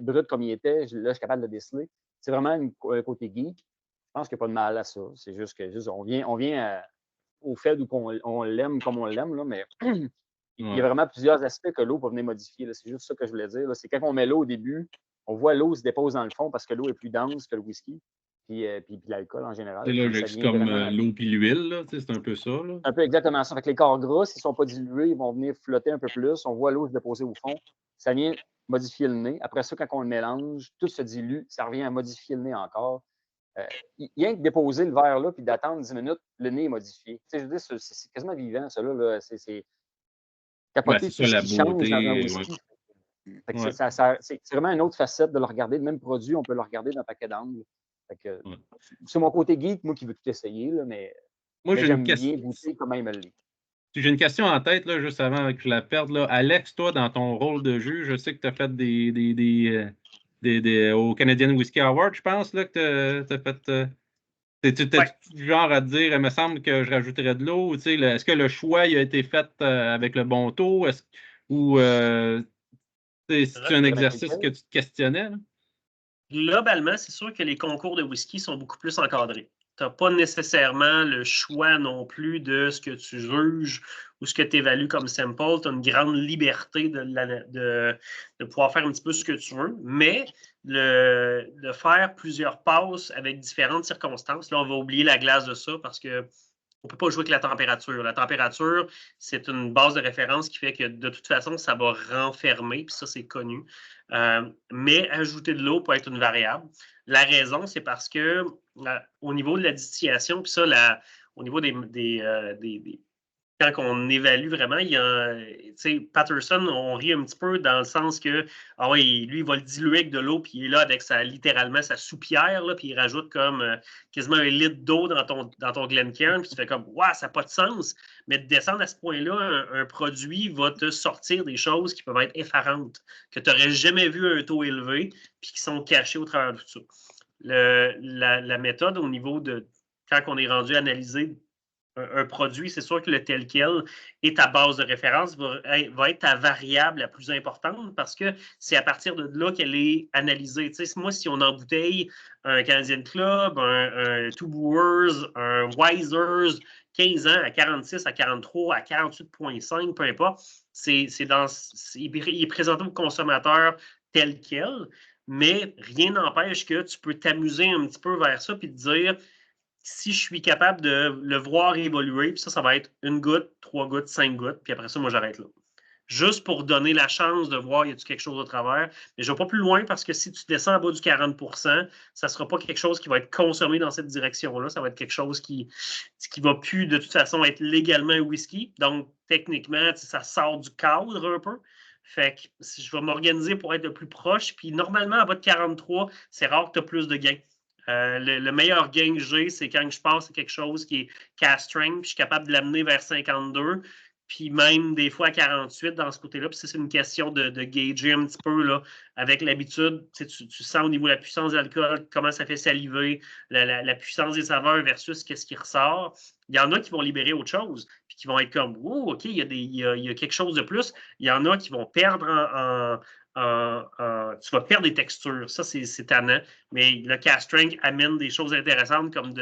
brut comme il était, là, je suis capable de le déceler. C'est vraiment un côté geek. Je pense qu'il n'y a pas de mal à ça. C'est juste que on vient au fait où on l'aime comme on l'aime, là, mais il y a vraiment plusieurs aspects que l'eau peut venir modifier. C'est juste ça que je voulais dire. C'est quand on met l'eau au début, on voit l'eau se dépose dans le fond parce que l'eau est plus dense que le whisky. puis l'alcool en général. C'est logique, c'est comme l'eau puis l'huile, là, c'est un peu ça. Là. Un peu exactement ça. Fait que les corps gras, s'ils ne sont pas dilués, ils vont venir flotter un peu plus. On voit l'eau se déposer au fond. Ça vient modifier le nez. Après ça, quand on le mélange, tout se dilue. Ça revient à modifier le nez encore. Rien que déposer le verre là puis d'attendre 10 minutes, le nez est modifié. Je veux dire, c'est quasiment vivant, ça. Là. C'est capoté c'est ça, la qui change beauté. dans un whisky. C'est vraiment une autre facette de le regarder. Le même produit, on peut le regarder dans un paquet d'angles. C'est mon côté geek, moi, qui veux tout essayer, là, mais j'aime bien goûter comment il me l'est. J'ai une question en tête, là, juste avant que je la perde. Là. Alex, toi, dans ton rôle de juge, je sais que tu as fait au Canadian Whisky Award, je pense, là, que tu as fait. Tu du genre à te dire, il me semble que je rajouterais de l'eau. Est-ce que le choix a été fait avec le bon taux? Ou c'est un exercice que tu te questionnais? Là? Globalement, c'est sûr que les concours de whisky sont beaucoup plus encadrés. Tu n'as pas nécessairement le choix non plus de ce que tu juges ou ce que tu évalues comme sample. Tu as une grande liberté de pouvoir faire un petit peu ce que tu veux, mais de faire plusieurs passes avec différentes circonstances. Là, on va oublier la glace de ça parce que on ne peut pas jouer avec la température. La température, c'est une base de référence qui fait que de toute façon, ça va renfermer, puis ça, c'est connu. Mais ajouter de l'eau peut être une variable. La raison, c'est parce que au niveau de la distillation, puis ça, au niveau quand on évalue vraiment, Patterson, on rit un petit peu dans le sens que, ah oui, lui, il va le diluer avec de l'eau, puis il est là avec littéralement sa soupière, là, puis il rajoute comme quasiment 1 litre d'eau dans ton Glencairn, puis tu fais comme, waouh, ça n'a pas de sens. Mais de descendre à ce point-là, un produit va te sortir des choses qui peuvent être effarantes, que tu n'aurais jamais vu à un taux élevé, puis qui sont cachées au travers de tout ça. La méthode au niveau de quand on est rendu à analyser un produit, c'est sûr que le tel quel est ta base de référence, va être ta variable la plus importante parce que c'est à partir de là qu'elle est analysée. Tu sais, moi, si on embouteille un Canadian Club, un Two Brewers, un Wiser's, 15 ans à 46, à 43, à 48,5, peu importe, il est présenté au consommateur tel quel, mais rien n'empêche que tu peux t'amuser un petit peu vers ça puis te dire si je suis capable de le voir évoluer, puis ça va être 1 goutte, 3 gouttes, 5 gouttes, puis après ça, moi, j'arrête là. Juste pour donner la chance de voir, y a-t-il quelque chose au travers. Mais je ne vais pas plus loin parce que si tu descends en bas du 40 ça ne sera pas quelque chose qui va être consommé dans cette direction-là. Ça va être quelque chose qui ne va plus, de toute façon, être légalement un whisky. Donc, techniquement, ça sort du cadre un peu. Fait que je vais m'organiser pour être le plus proche. Puis normalement, en bas de 43, c'est rare que tu as plus de gains. Le meilleur gain que j'ai, c'est quand je passe à quelque chose qui est cast strength, puis je suis capable de l'amener vers 52, puis même des fois à 48 dans ce côté-là. Puis c'est une question de gager un petit peu là, avec l'habitude. Tu sens au niveau de la puissance de l'alcool, comment ça fait saliver, la puissance des saveurs versus qu'est-ce qui ressort. Il y en a qui vont libérer autre chose, puis qui vont être comme, oh, OK, il y a quelque chose de plus. Il y en a qui vont perdre tu vas perdre des textures. Ça, c'est tannant. Mais le cast strength amène des choses intéressantes comme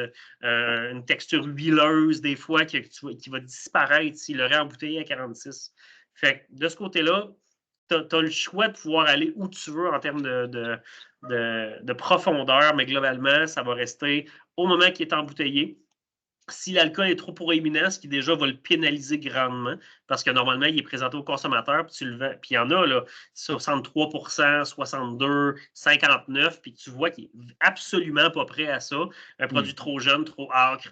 une texture huileuse des fois qui va disparaître s'il l'aurait embouteillé à 46. Fait que de ce côté-là, tu as le choix de pouvoir aller où tu veux en termes de profondeur, mais globalement, ça va rester au moment qu'il est embouteillé. Si l'alcool est trop proéminent, ce qui déjà va le pénaliser grandement, parce que normalement, il est présenté au consommateur, puis tu le vends. Puis il y en a, là, 63 62 59 puis tu vois qu'il n'est absolument pas prêt à ça. Un produit trop jeune, trop âcre,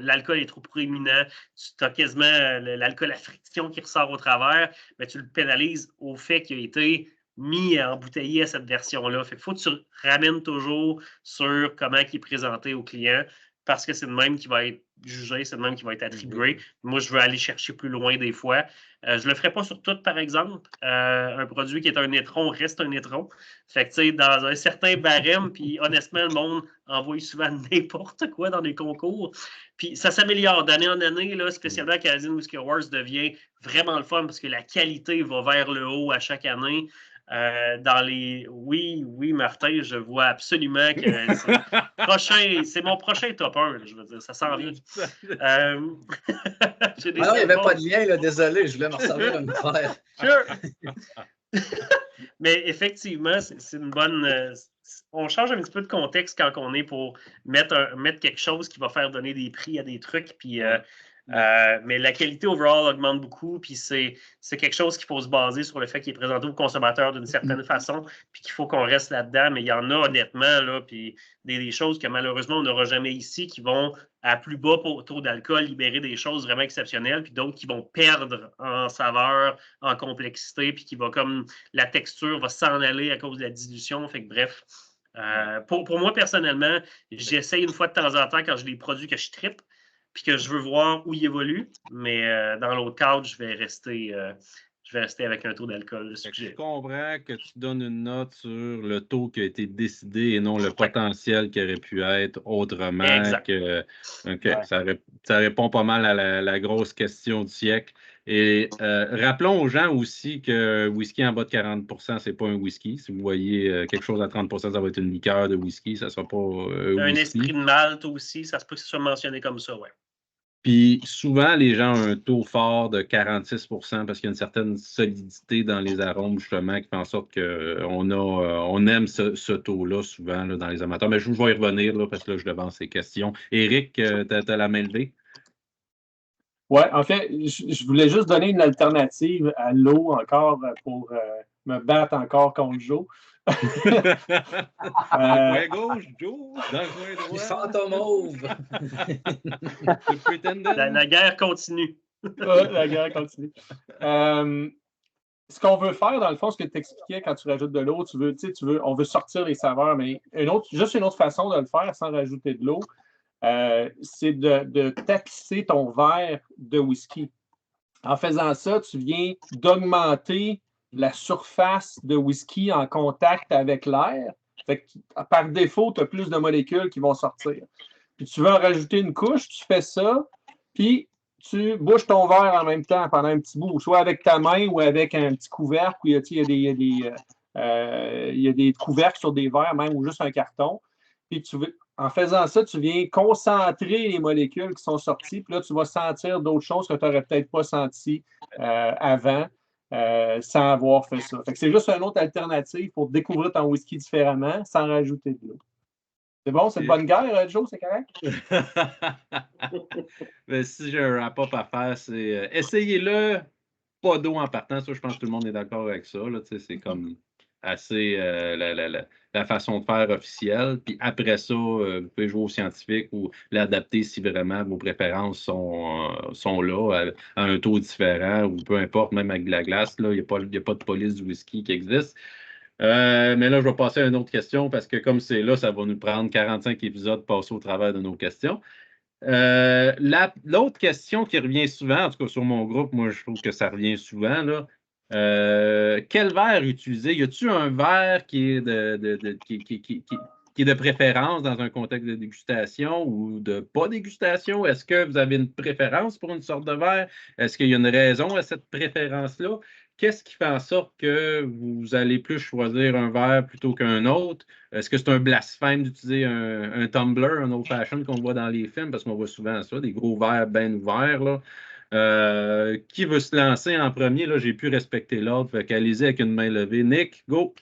l'alcool est trop proéminent, tu as quasiment l'alcool à friction qui ressort au travers, mais tu le pénalises au fait qu'il a été mis à embouteiller à cette version-là. Fait qu'il faut que tu ramènes toujours sur comment il est présenté au client, parce que c'est le même qui va être jugé, c'est le même qui va être attribué. Moi, je veux aller chercher plus loin des fois. Je ne le ferai pas sur tout, par exemple. Un produit qui est un étron reste un étron. Fait que, tu sais, dans un certain barème, puis honnêtement, le monde envoie souvent n'importe quoi dans les concours. Puis ça s'améliore d'année en année, là, spécialement Canadian Whisky Awards devient vraiment le fun parce que la qualité va vers le haut à chaque année. Oui, Martin, je vois absolument que c'est mon prochain top 1, je veux dire, ça s'en vient. Non, il n'y avait pas de lien, là, désolé, je voulais me recevoir une affaire. Sure. Mais effectivement, c'est une bonne. on change un petit peu de contexte quand on est pour mettre quelque chose qui va faire donner des prix à des trucs. Puis, mais la qualité overall augmente beaucoup. Puis c'est quelque chose qu'il faut se baser sur le fait qu'il est présenté aux consommateurs d'une certaine façon. Puis qu'il faut qu'on reste là-dedans. Mais il y en a honnêtement, là, puis des choses que malheureusement on n'aura jamais ici qui vont à plus bas taux d'alcool libérer des choses vraiment exceptionnelles. Puis d'autres qui vont perdre en saveur, en complexité. Puis qui va comme la texture va s'en aller à cause de la dilution. Fait que bref. Pour moi, personnellement, j'essaye une fois de temps en temps quand j'ai des produits que je trippe puis que je veux voir où ils évoluent. Mais dans l'autre cadre, je vais rester avec un taux d'alcool. Je comprends que tu donnes une note sur le taux qui a été décidé et non le potentiel qui aurait pu être autrement. Exact. Ouais. Ça répond pas mal à la grosse question du siècle. Et rappelons aux gens aussi que whisky en bas de 40 %, c'est pas un whisky. Si vous voyez quelque chose à 30 %, ça va être une liqueur de whisky, ça ne sera pas un whisky. Esprit de malt aussi, ça se peut que ce soit mentionné comme ça, ouais. Puis souvent, les gens ont un taux fort de 46 % parce qu'il y a une certaine solidité dans les arômes, justement, qui fait en sorte qu'on aime ce taux-là souvent là, dans les amateurs. Mais je vais y revenir là, parce que là, je devance ces questions. Éric, tu as la main levée? Oui, en fait, je voulais juste donner une alternative à l'eau encore pour me battre encore contre Joe. Dans le coin gauche, Joe, dans le coin droit. Il sent ton mauve. La guerre continue. La guerre continue. Ce qu'on veut faire, dans le fond, ce que tu expliquais quand tu rajoutes de l'eau, on veut sortir les saveurs, mais juste une autre façon de le faire sans rajouter de l'eau, c'est de tapisser ton verre de whisky. En faisant ça, tu viens d'augmenter la surface de whisky en contact avec l'air. Par défaut, tu as plus de molécules qui vont sortir. Puis tu veux en rajouter une couche, tu fais ça, puis tu bouches ton verre en même temps pendant un petit bout, soit avec ta main ou avec un petit couvercle, où il y a des couvercles sur des verres même, ou juste un carton. Puis en faisant ça, tu viens concentrer les molécules qui sont sorties, puis là, tu vas sentir d'autres choses que tu n'aurais peut-être pas senties avant sans avoir fait ça. Fait que c'est juste une autre alternative pour découvrir ton whisky différemment sans rajouter de l'eau. C'est bon, c'est une bonne guerre, Joe, c'est correct? Mais si j'ai un wrap-up à faire, c'est essayez-le, pas d'eau en partant. Ça, je pense que tout le monde est d'accord avec ça. C'est comme assez la façon de faire officielle. Puis après ça, vous pouvez jouer au scientifique ou l'adapter si vraiment vos préférences sont là, à un taux différent ou peu importe, même avec de la glace. Il n'y a pas de police du whisky qui existe. Mais là, je vais passer à une autre question parce que comme c'est là, ça va nous prendre 45 épisodes de passer au travers de nos questions. L'autre question qui revient souvent, en tout cas sur mon groupe, moi je trouve que ça revient souvent, là. Quel verre utiliser? Y a-t-il un verre qui est qui est de préférence dans un contexte de dégustation ou de pas dégustation? Est-ce que vous avez une préférence pour une sorte de verre? Est-ce qu'il y a une raison à cette préférence-là? Qu'est-ce qui fait en sorte que vous allez plus choisir un verre plutôt qu'un autre? Est-ce que c'est un blasphème d'utiliser un tumbler, un old fashion qu'on voit dans les films? Parce qu'on voit souvent ça, des gros verres bien ouverts, là. Qui veut se lancer en premier? Là, j'ai pu respecter l'ordre. Fait qu'allez-y avec une main levée. Nick, go!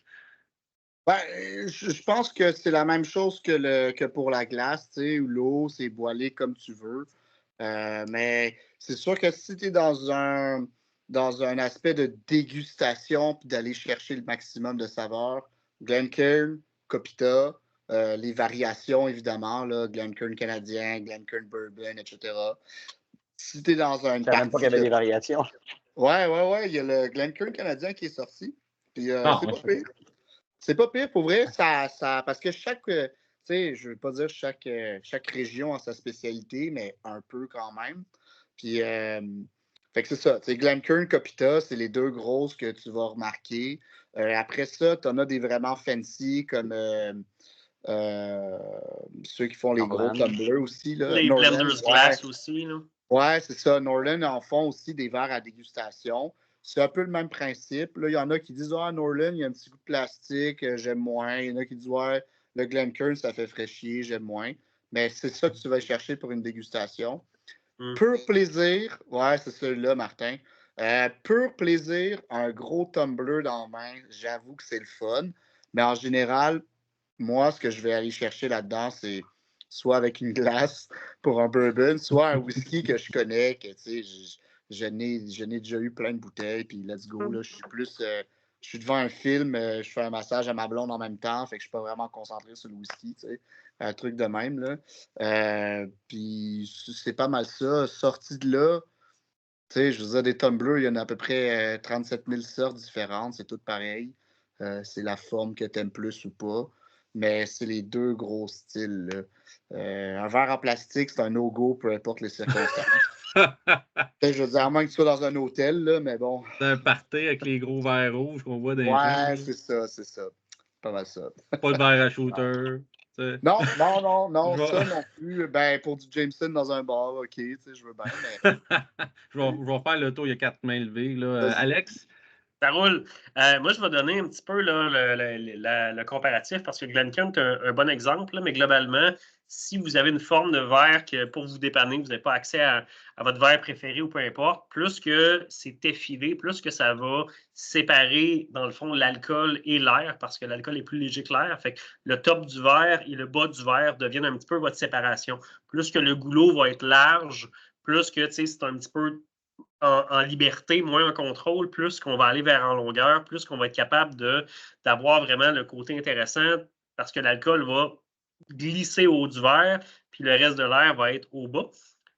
Ben, je pense que c'est la même chose que pour la glace, tu sais, ou l'eau, c'est boilé comme tu veux. Mais c'est sûr que si tu es dans un aspect de dégustation puis d'aller chercher le maximum de saveurs, Glencairn, Copita, les variations évidemment, là, Glencairn canadien, Glencairn bourbon, etc. Si tu es dans un. Je ne savais même pas qu'il y avait des variations. Ouais, il y a le Glencairn canadien qui est sorti. Puis c'est pas pire. C'est pas pire, pour vrai, parce que chaque, tu sais, je veux pas dire chaque région a sa spécialité, mais un peu quand même. Puis, fait que c'est ça, tu sais, Glencairn, Copita, c'est les deux grosses que tu vas remarquer. Après ça, tu en as des vraiment fancy, comme ceux qui font les gros tumblers aussi. Là. Les Blenders Glass aussi, là. Ouais, c'est ça. Norland en font aussi des verres à dégustation. C'est un peu le même principe. Là, il y en a qui disent ah, Norland, il y a un petit coup de plastique, j'aime moins. Il y en a qui disent ouais, le Glencairn, ça fait fraîchier, j'aime moins. Mais c'est ça que tu vas chercher pour une dégustation. Pur plaisir, ouais, c'est celui-là, Martin. Pur plaisir, un gros tumbler dans la main, j'avoue que c'est le fun. Mais en général, moi, ce que je vais aller chercher là-dedans, c'est soit avec une glace pour un bourbon, soit un whisky que je connais, que tu sais, je n'ai déjà eu plein de bouteilles, puis let's go. Là, je suis plus. Je suis devant un film, je fais un massage à ma blonde en même temps, fait que je suis pas vraiment concentré sur le whisky, tu sais. Un truc de même, là. Puis c'est pas mal ça. Sorti de là, tu sais, je veux dire, des tumblers, il y en a à peu près 37 000 sortes différentes, c'est tout pareil. C'est la forme que tu aimes plus ou pas. Mais c'est les deux gros styles, là. Un verre en plastique, c'est un no-go, peu importe les circonstances. Je veux dire, à moins que tu sois dans un hôtel, là, mais bon. C'est un party avec les gros verres rouges qu'on voit dans les Ouais, films. c'est ça. Pas mal ça. Pas de verre à shooter. Tu sais. Non, Je vais- ça non plus. Ben, pour du Jameson dans un bar, OK, tu sais, je veux bien, mais... je vais faire le tour, il y a 4 mains levées. Là. Vas-y. Alex? Ça roule. Moi, je vais donner un petit peu là, le comparatif parce que Glencairn est un bon exemple, là, mais globalement, si vous avez une forme de verre que pour vous dépanner, vous n'avez pas accès à votre verre préféré ou peu importe, plus que c'est effilé, plus que ça va séparer, dans le fond, l'alcool et l'air parce que l'alcool est plus léger que l'air. Fait que le top du verre et le bas du verre deviennent un petit peu votre séparation. Plus que le goulot va être large, plus que c'est un petit peu en liberté, moins en contrôle, plus qu'on va aller vers en longueur, plus qu'on va être capable d'avoir vraiment le côté intéressant parce que l'alcool va glisser au haut du verre, puis le reste de l'air va être au bas.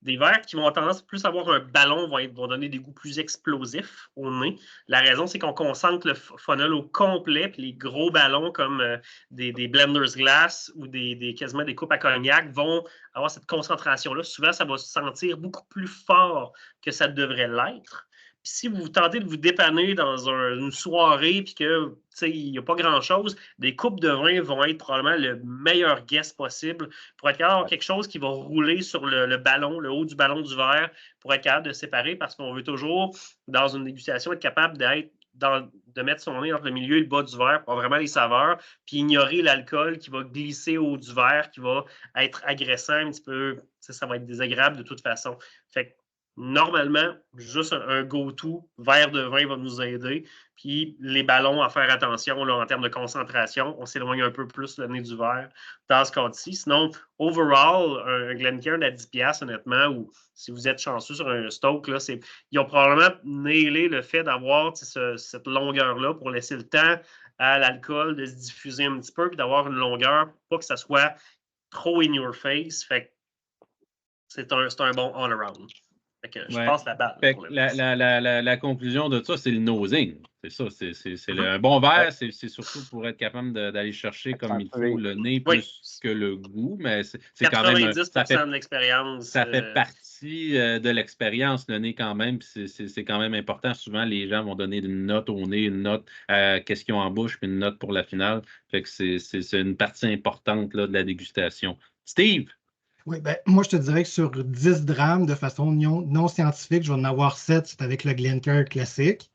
Des verres qui vont tendance plus à avoir un ballon vont donner des goûts plus explosifs au nez. La raison, c'est qu'on concentre le funnel au complet, puis les gros ballons comme des Blenders Glass ou quasiment des coupes à cognac vont avoir cette concentration-là. Souvent, ça va se sentir beaucoup plus fort que ça devrait l'être. Puis si vous tentez de vous dépanner dans une soirée puis que il n'y a pas grand-chose, des coupes de vin vont être probablement le meilleur guess possible pour être capable d'avoir quelque chose qui va rouler sur le ballon, le haut du ballon du verre, pour être capable de séparer parce qu'on veut toujours, dans une dégustation, être capable de mettre son nez entre le milieu et le bas du verre pour avoir vraiment les saveurs, puis ignorer l'alcool qui va glisser au haut du verre, qui va être agressant un petit peu. Ça va être désagréable de toute façon. Fait que normalement, juste un go-to, verre de vin va nous aider. Puis les ballons, à faire attention là, en termes de concentration. On s'éloigne un peu plus le nez du verre dans ce cas-ci. Sinon, overall, un Glencairn à 10$, honnêtement, ou si vous êtes chanceux sur un stock, là, ils ont probablement nailé le fait d'avoir cette longueur-là pour laisser le temps à l'alcool de se diffuser un petit peu puis d'avoir une longueur, pas que ça soit trop in your face. Fait que c'est un bon all-around. Je passe la balle. Fait que la conclusion de ça, c'est le nosing. C'est ça. C'est un bon verre, c'est surtout pour être capable d'aller chercher comme il faut le nez plus que le goût, mais c'est quand même. 90% de l'expérience. Ça fait partie de l'expérience, le nez quand même. C'est quand même important. Souvent, les gens vont donner une note au nez, une note à qu'est-ce qu'ils ont en bouche, puis une note pour la finale. Fait que c'est une partie importante là, de la dégustation. Steve? Oui, ben, moi, je te dirais que sur 10 grammes, de façon non scientifique, je vais en avoir 7, c'est avec le Glencairn classique,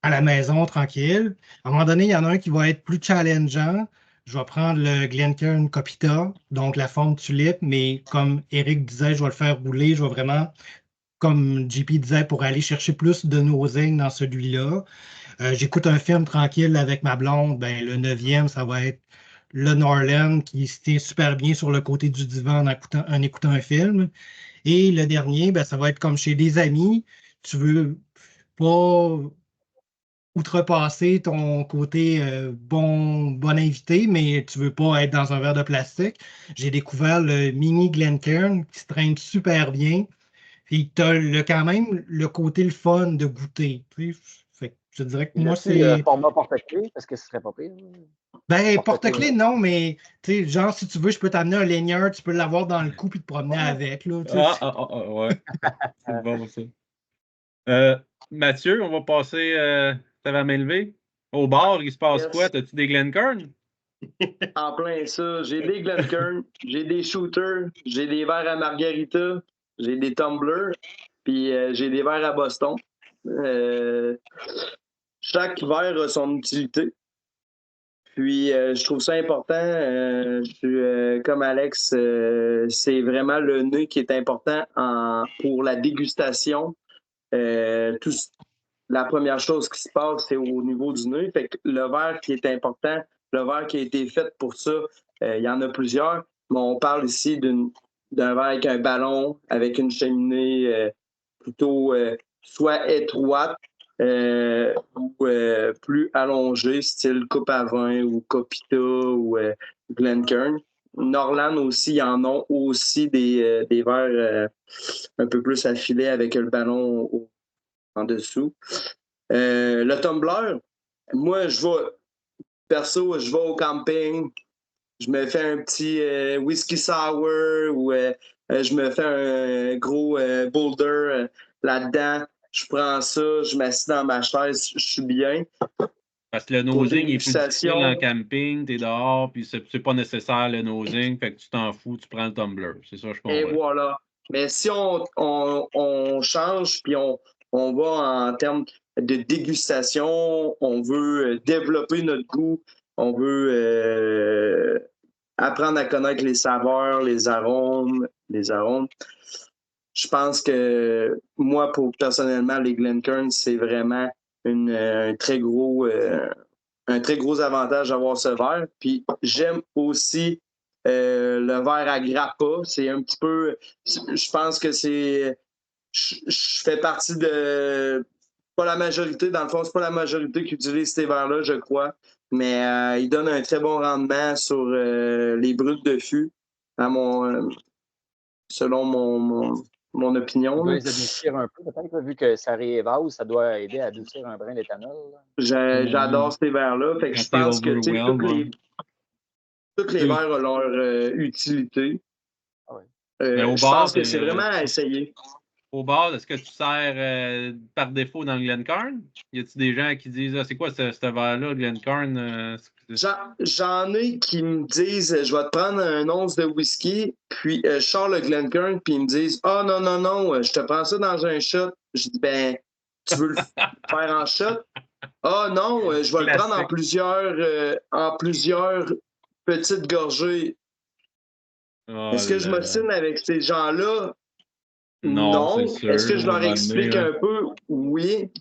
à la maison, tranquille. À un moment donné, il y en a un qui va être plus challengeant. Je vais prendre le Glencairn Copita, donc la forme tulipe, mais comme Eric disait, je vais le faire rouler. Je vais vraiment, comme JP disait, pour aller chercher plus de nosing dans celui-là. J'écoute un film tranquille avec ma blonde, ben, le 9e, ça va être le Norland qui se tient super bien sur le côté du divan en écoutant un film. Et le dernier, ben, ça va être comme chez des amis. Tu veux pas outrepasser ton côté bon invité, mais tu veux pas être dans un verre de plastique. J'ai découvert le mini Glencairn qui se traîne super bien. Puis tu as quand même le côté le fun de goûter. Fait que je dirais que moi, c'est. Format porte-clés, est-ce que ce serait pas pire? Ben, porte-clés, non, mais tu sais, genre, si tu veux, je peux t'amener un lanyard, tu peux l'avoir dans le cou et te promener avec. Là, ouais. C'est bon, ça. Mathieu, on va passer. T'avais la main levée? Au bar, il se passe quoi? T'as-tu des Glencairn? En plein ça. J'ai des Glencairn, j'ai des shooters, j'ai des verres à margarita, j'ai des tumblers, puis j'ai des verres à Boston. Chaque verre a son utilité. Puis, je trouve ça important. Comme Alex, c'est vraiment le nez qui est important pour la dégustation. La première chose qui se passe, c'est au niveau du nez. Fait que le verre qui est important, le verre qui a été fait pour ça, il y en a plusieurs. Mais on parle ici d'un verre avec un ballon, avec une cheminée plutôt soit étroite ou plus allongée, style coupe à vin ou Copita ou Glencairn. Norland aussi, ils en ont aussi des verres un peu plus affilés avec le ballon en dessous. Le tumbler, moi, perso, je vais au camping, je me fais un petit whisky sour ou je me fais un gros boulder là-dedans. Je prends ça, je m'assieds dans ma chaise, je suis bien. Parce que le nosing est plus difficile en camping, t'es dehors, puis c'est pas nécessaire le nosing, fait que tu t'en fous, tu prends le tumbler. C'est ça, je comprends. Et voilà. Mais si on change, puis on va en termes de dégustation, on veut développer notre goût, on veut apprendre à connaître les saveurs, les arômes. Je pense que moi, personnellement, les Glencairn, c'est vraiment un très gros avantage d'avoir ce verre. Puis j'aime aussi le verre à grappa. C'est un petit peu. Je pense que c'est. Je fais partie de. Pas la majorité, dans le fond, c'est pas la majorité qui utilise ces verres-là, je crois. Mais ils donnent un très bon rendement sur les brutes de fût, selon mon opinion. On doit les adoucir un peu, peut-être, vu que ça réévase, ça doit aider à adoucir un brin d'éthanol. J'adore ces verres-là. Fait que je pense que tous les verres ont leur utilité. Ah ouais. Je pense que c'est vraiment à essayer. Au bar, est-ce que tu sers par défaut dans le Glencairn? Y a-t-il des gens qui disent c'est quoi ce verre-là, Glencairn? J'en ai qui me disent je vais te prendre un once de whisky, puis je sors le Glencairn, puis ils me disent non, je te prends ça dans un shot. Je dis ben, tu veux le faire en shot? Non, je vais le prendre en plusieurs petites gorgées. Est-ce que je m'ostine avec ces gens-là? Non. Est-ce que je leur explique un peu? Oui.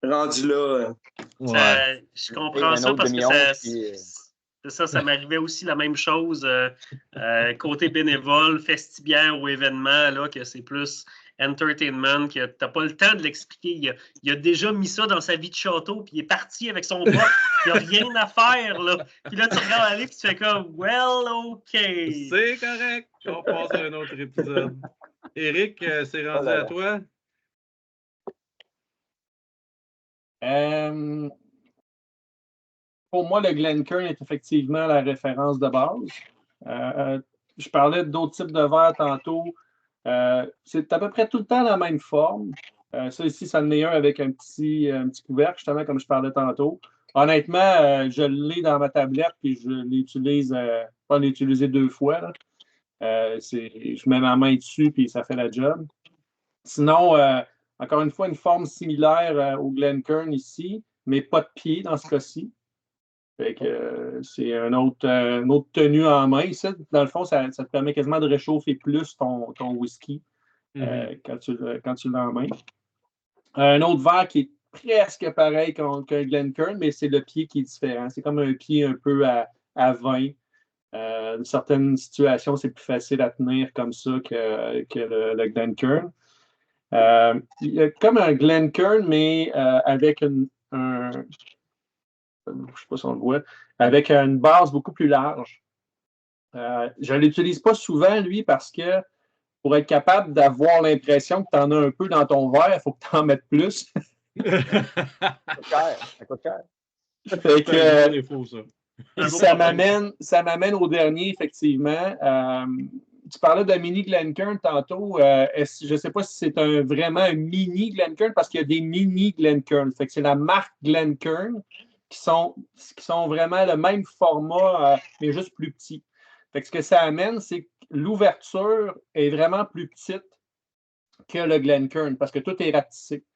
Rendu là. Je comprends ça parce que ça m'arrivait aussi la même chose côté bénévole, festibière ou événement, là, que c'est plus entertainment, que tu n'as pas le temps de l'expliquer. Il a déjà mis ça dans sa vie de château, puis il est parti avec son pote, il n'y a rien à faire. Là. Puis là, tu regardes aller, puis tu fais comme, well, OK. C'est correct. On passe à un autre épisode. Éric, c'est rendu à toi? Pour moi, le Glencairn est effectivement la référence de base. Je parlais d'autres types de verres tantôt. C'est à peu près tout le temps la même forme. Ça ici, ça en est un avec un petit couvercle, justement, comme je parlais tantôt. Honnêtement, je l'ai dans ma tablette et je l'utilise, pas l'utiliser 2 fois. Là. Je mets ma main dessus et ça fait la job. Sinon, encore une fois, une forme similaire au Glencairn ici, mais pas de pied dans ce cas-ci. Fait que c'est une autre tenue en main. Ça, dans le fond, ça te permet quasiment de réchauffer plus ton whisky quand tu l'as en main. Un autre verre qui est presque pareil qu'un Glencairn, mais c'est le pied qui est différent. C'est comme un pied un peu à vin. Dans certaines situations, c'est plus facile à tenir comme ça que le Glencairn. Il y a comme un Glencairn, mais avec je ne sais pas si on le voit, avec une base beaucoup plus large. Je ne l'utilise pas souvent, lui, parce que pour être capable d'avoir l'impression que tu en as un peu dans ton verre, il faut que tu en mettes plus. Ça coûte cher. Fait que, ça m'amène au dernier, effectivement. Tu parlais de mini Glencairn tantôt. Je ne sais pas si c'est vraiment un mini Glencairn parce qu'il y a des mini Glencairn. Fait que c'est la marque Glencairn qui sont vraiment le même format, mais juste plus petit. Fait que ce que ça amène, c'est que l'ouverture est vraiment plus petite que le Glencairn parce que tout est rapetissé.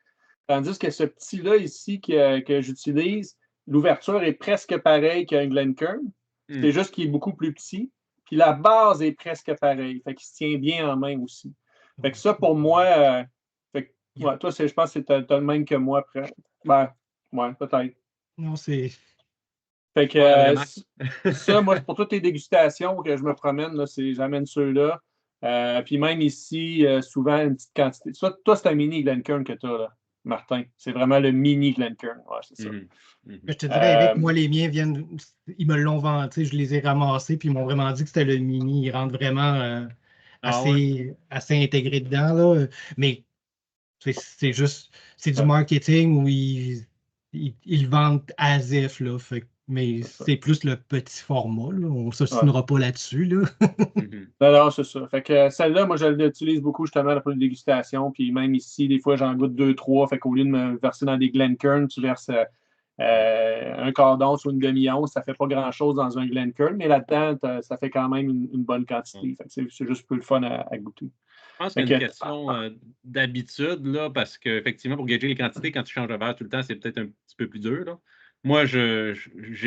Tandis que ce petit-là ici que j'utilise, l'ouverture est presque pareille qu'un Glencairn. C'est juste qu'il est beaucoup plus petit. Puis la base est presque pareille. Fait qu'il se tient bien en main aussi. Fait que ça, pour moi, toi, je pense que tu as le même que moi après. Ben, ouais, peut-être. Non, c'est Fait que Ouais, ça, moi, pour toutes les dégustations que je me promène, là, j'amène ceux-là. Puis même ici, souvent, une petite quantité. Toi, c'est un mini Glencairn que tu as, là, Martin. C'est vraiment le mini Glencairn. Ouais, c'est ça. Je te dirais, Eric, moi, les miens ils me l'ont vanté, je les ai ramassés, puis ils m'ont vraiment dit que c'était le mini. Ils rentrent vraiment assez intégrés dedans, là. Mais c'est juste, c'est du marketing où ils le vendent as if, là. Mais c'est plus le petit format, là. On ne s'ostinera pas là-dessus, là. Non, c'est ça. Fait que celle-là, moi, je l'utilise beaucoup justement pour les dégustations. Puis même ici, des fois, j'en goûte 2-3. Fait qu'au lieu de me verser dans des Glencairn, tu verses un quart d'once ou une demi-once. Ça ne fait pas grand-chose dans un Glencairn, mais là-dedans, ça fait quand même une bonne quantité. Fait que c'est juste plus le fun à goûter. Je pense qu'il y a une question d'habitude, là, parce qu'effectivement, pour gager les quantités, quand tu changes de verre tout le temps, c'est peut-être un petit peu plus dur, là. Moi, j'ai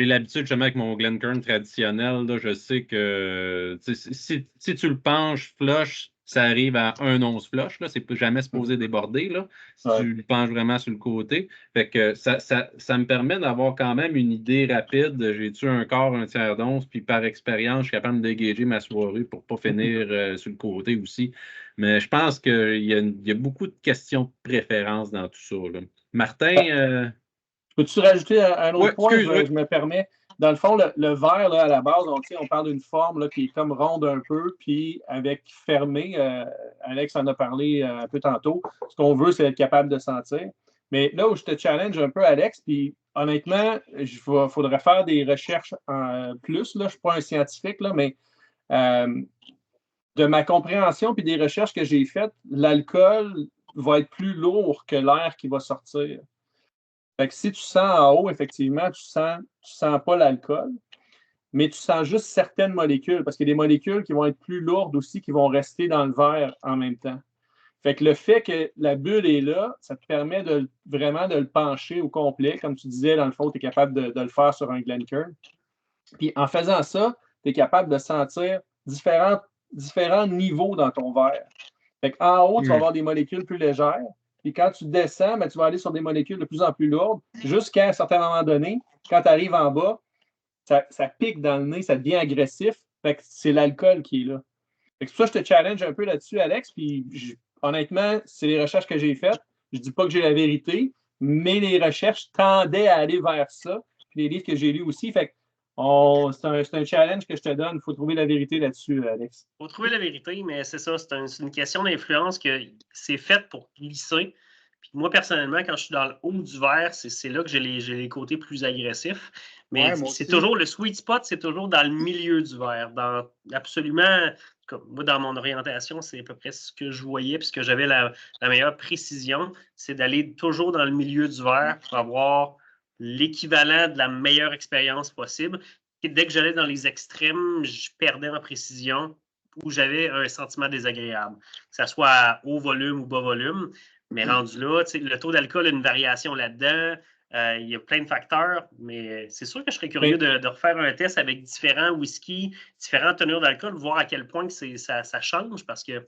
l'habitude, justement, avec mon Glencairn traditionnel, là, je sais que si tu le penches flush, ça arrive à 1 once flush. C'est jamais supposé déborder, là, si tu le penches vraiment sur le côté. Fait que ça me permet d'avoir quand même une idée rapide. J'ai-tu un quart, un tiers d'once, puis par expérience, je suis capable de dégager ma soirée pour ne pas finir sur le côté aussi. Mais je pense qu'il y a beaucoup de questions de préférence dans tout ça, là. Martin... Peux-tu rajouter un autre point? Je me permets. Dans le fond, le verre, là, à la base, on parle d'une forme là, qui est comme ronde un peu, puis avec fermé. Alex en a parlé un peu tantôt. Ce qu'on veut, c'est être capable de sentir. Mais là où je te challenge un peu, Alex, puis honnêtement, il faudrait faire des recherches en plus. Là, je ne suis pas un scientifique, là, mais de ma compréhension puis des recherches que j'ai faites, l'alcool va être plus lourd que l'air qui va sortir. Fait que si tu sens en haut, effectivement, tu sens pas l'alcool, mais tu sens juste certaines molécules, parce qu'il y a des molécules qui vont être plus lourdes aussi, qui vont rester dans le verre en même temps. Fait que le fait que la bulle est là, ça te permet vraiment de le pencher au complet. Comme tu disais, dans le fond, tu es capable de le faire sur un Glencairn. Puis en faisant ça, tu es capable de sentir différents niveaux dans ton verre. Fait qu'en haut, tu vas avoir des molécules plus légères. Puis quand tu descends, tu vas aller sur des molécules de plus en plus lourdes jusqu'à un certain moment donné, quand tu arrives en bas, ça pique dans le nez, ça devient agressif. Fait que c'est l'alcool qui est là. Fait que c'est pour ça que je te challenge un peu là-dessus, Alex. Puis honnêtement, c'est les recherches que j'ai faites. Je ne dis pas que j'ai la vérité, mais les recherches tendaient à aller vers ça. Puis les livres que j'ai lus aussi. Fait que c'est un challenge que je te donne. Il faut trouver la vérité là-dessus, Alex. Il faut trouver la vérité, mais c'est ça, c'est une question d'influence que c'est fait pour glisser. Puis moi, personnellement, quand je suis dans le haut du verre, c'est là que j'ai les côtés plus agressifs. Mais c'est toujours le sweet spot, c'est toujours dans le milieu du verre. Absolument, moi, dans mon orientation, c'est à peu près ce que je voyais, puis ce que j'avais la meilleure précision, c'est d'aller toujours dans le milieu du verre pour avoir l'équivalent de la meilleure expérience possible. Et dès que j'allais dans les extrêmes, je perdais en précision ou j'avais un sentiment désagréable, que ce soit à haut volume ou bas volume. Mais rendu là, le taux d'alcool a une variation là-dedans. Il y a plein de facteurs, mais c'est sûr que je serais curieux de refaire un test avec différents whiskies, différentes teneurs d'alcool, voir à quel point ça change, parce que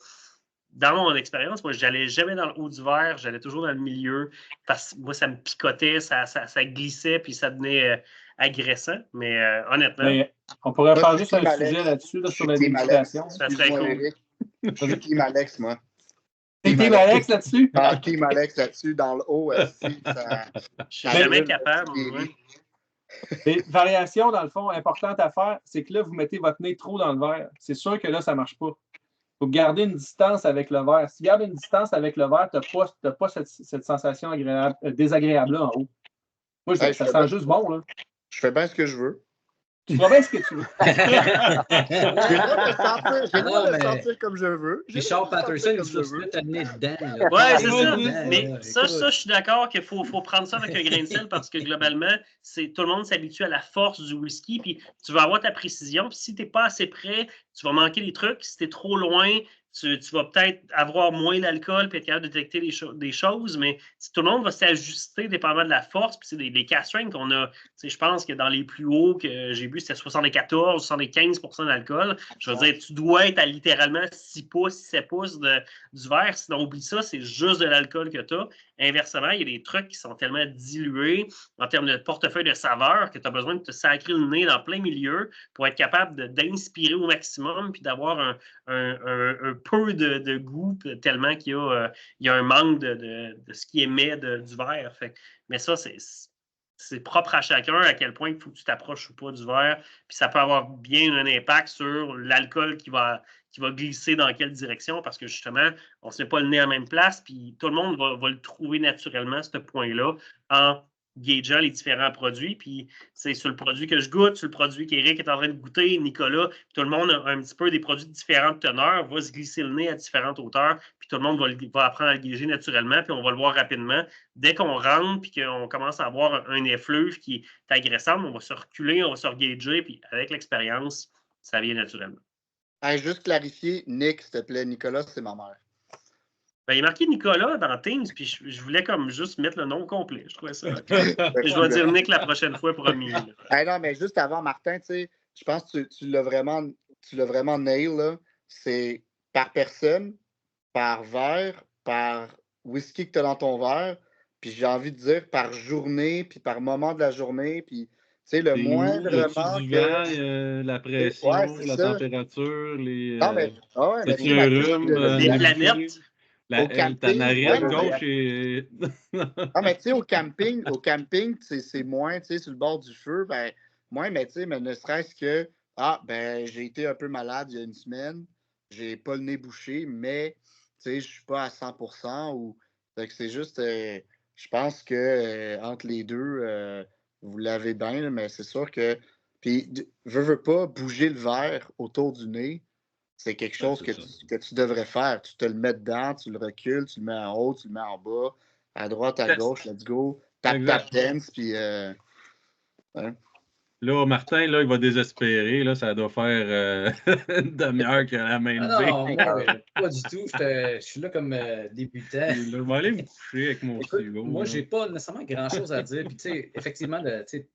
dans mon expérience, moi, je n'allais jamais dans le haut du verre, j'allais toujours dans le milieu, parce que moi, ça me picotait, ça glissait, puis ça devenait agressant, mais honnêtement... Mais on pourrait faire juste un sujet là-dessus, sur la dégustation. Ça serait cool. Je suis Team Alex, moi. Team Alex là-dessus? Ah, Team Alex là-dessus, dans le haut, ça... Je suis jamais capable, ouais. Les variations, dans le fond, importantes à faire, c'est que là, vous mettez votre nez trop dans le verre. C'est sûr que là, ça ne marche pas. Il faut garder une distance avec le verre. Si tu gardes une distance avec le verre, tu n'as pas cette sensation désagréable-là en haut. Moi, ça sent juste bon, là. Je fais bien ce que je veux. Tu feras bien ce que tu veux. J'ai le droit de sentir comme je veux. Richard Patterson, il faut se mettre un nez dedans. Oui, c'est ça. Mais ça, je suis d'accord qu'il faut prendre ça avec un grain de sel, parce que globalement, tout le monde s'habitue à la force du whisky, puis tu vas avoir ta précision. Puis si tu n'es pas assez près, tu vas manquer des trucs. Si tu es trop loin, tu vas peut-être avoir moins d'alcool et être capable de détecter des choses, mais tout le monde va s'ajuster dépendamment de la force. Puis c'est des cast strengths qu'on a, je pense que dans les plus hauts que j'ai vu, c'était 74, 75% d'alcool. Je veux dire, tu dois être à littéralement 6 pouces, 7 pouces du verre. Sinon, oublie ça, c'est juste de l'alcool que tu as. Inversement, il y a des trucs qui sont tellement dilués en termes de portefeuille de saveur que tu as besoin de te sacrer le nez dans plein milieu pour être capable d'inspirer au maximum puis d'avoir un peu de goût tellement qu'il y a un manque de ce qui émet du verre. Mais ça, c'est propre à chacun à quel point il faut que tu t'approches ou pas du verre. Puis ça peut avoir bien un impact sur l'alcool qui va glisser dans quelle direction parce que justement, on ne se met pas le nez à la même place. Puis tout le monde va le trouver naturellement, ce point-là, en gageant les différents produits. Puis c'est sur le produit que je goûte, sur le produit qu'Éric est en train de goûter, Nicolas, tout le monde a un petit peu des produits de différentes teneurs, va se glisser le nez à différentes hauteurs, puis tout le monde va apprendre à le gager naturellement, puis on va le voir rapidement. Dès qu'on rentre, puis qu'on commence à avoir un effluve qui est agressant, on va se reculer, on va se regager, puis avec l'expérience, ça vient naturellement. Hey, juste clarifier, Nick, s'il te plaît, Nicolas, c'est ma mère. Ben, il est marqué Nicolas dans Teams, puis je voulais comme juste mettre le nom complet. Je trouvais ça. Je dois dire Nick la prochaine fois, promis. Hey, non, mais juste avant, Martin, tu sais, je pense que tu l'as vraiment nail, là. C'est par personne, par verre, par whisky que tu as dans ton verre, puis j'ai envie de dire par journée, puis par moment de la journée, puis tu sais, le moindrement que... la pression, la température, les... Non, mais... c'est un rhume, les planètes. Ta narine gauche est... Non, mais tu sais, au camping, c'est moins, tu sais, sur le bord du feu, ben, moins, mais tu sais, mais ne serait-ce que, j'ai été un peu malade il y a une semaine, j'ai pas le nez bouché, mais, tu sais, je suis pas à 100% ou, fait que c'est juste, je pense que entre les deux, vous l'avez bien, là, mais c'est sûr que, puis, veux pas bouger le verre autour du nez, c'est quelque chose que tu devrais faire. Tu te le mets dedans, tu le recules, tu le mets en haut, tu le mets en bas, à droite, à gauche, let's go. Tap, dance, puis... Hein? Là, Martin, là, il va désespérer. Là, ça doit faire une demi-heure qu'il a la main levée. Non, moi, pas du tout. Je suis là comme débutant. Je vais aller me coucher avec mon stylo. Moi, j'ai pas nécessairement grand-chose à dire. Puis, tu sais, effectivement,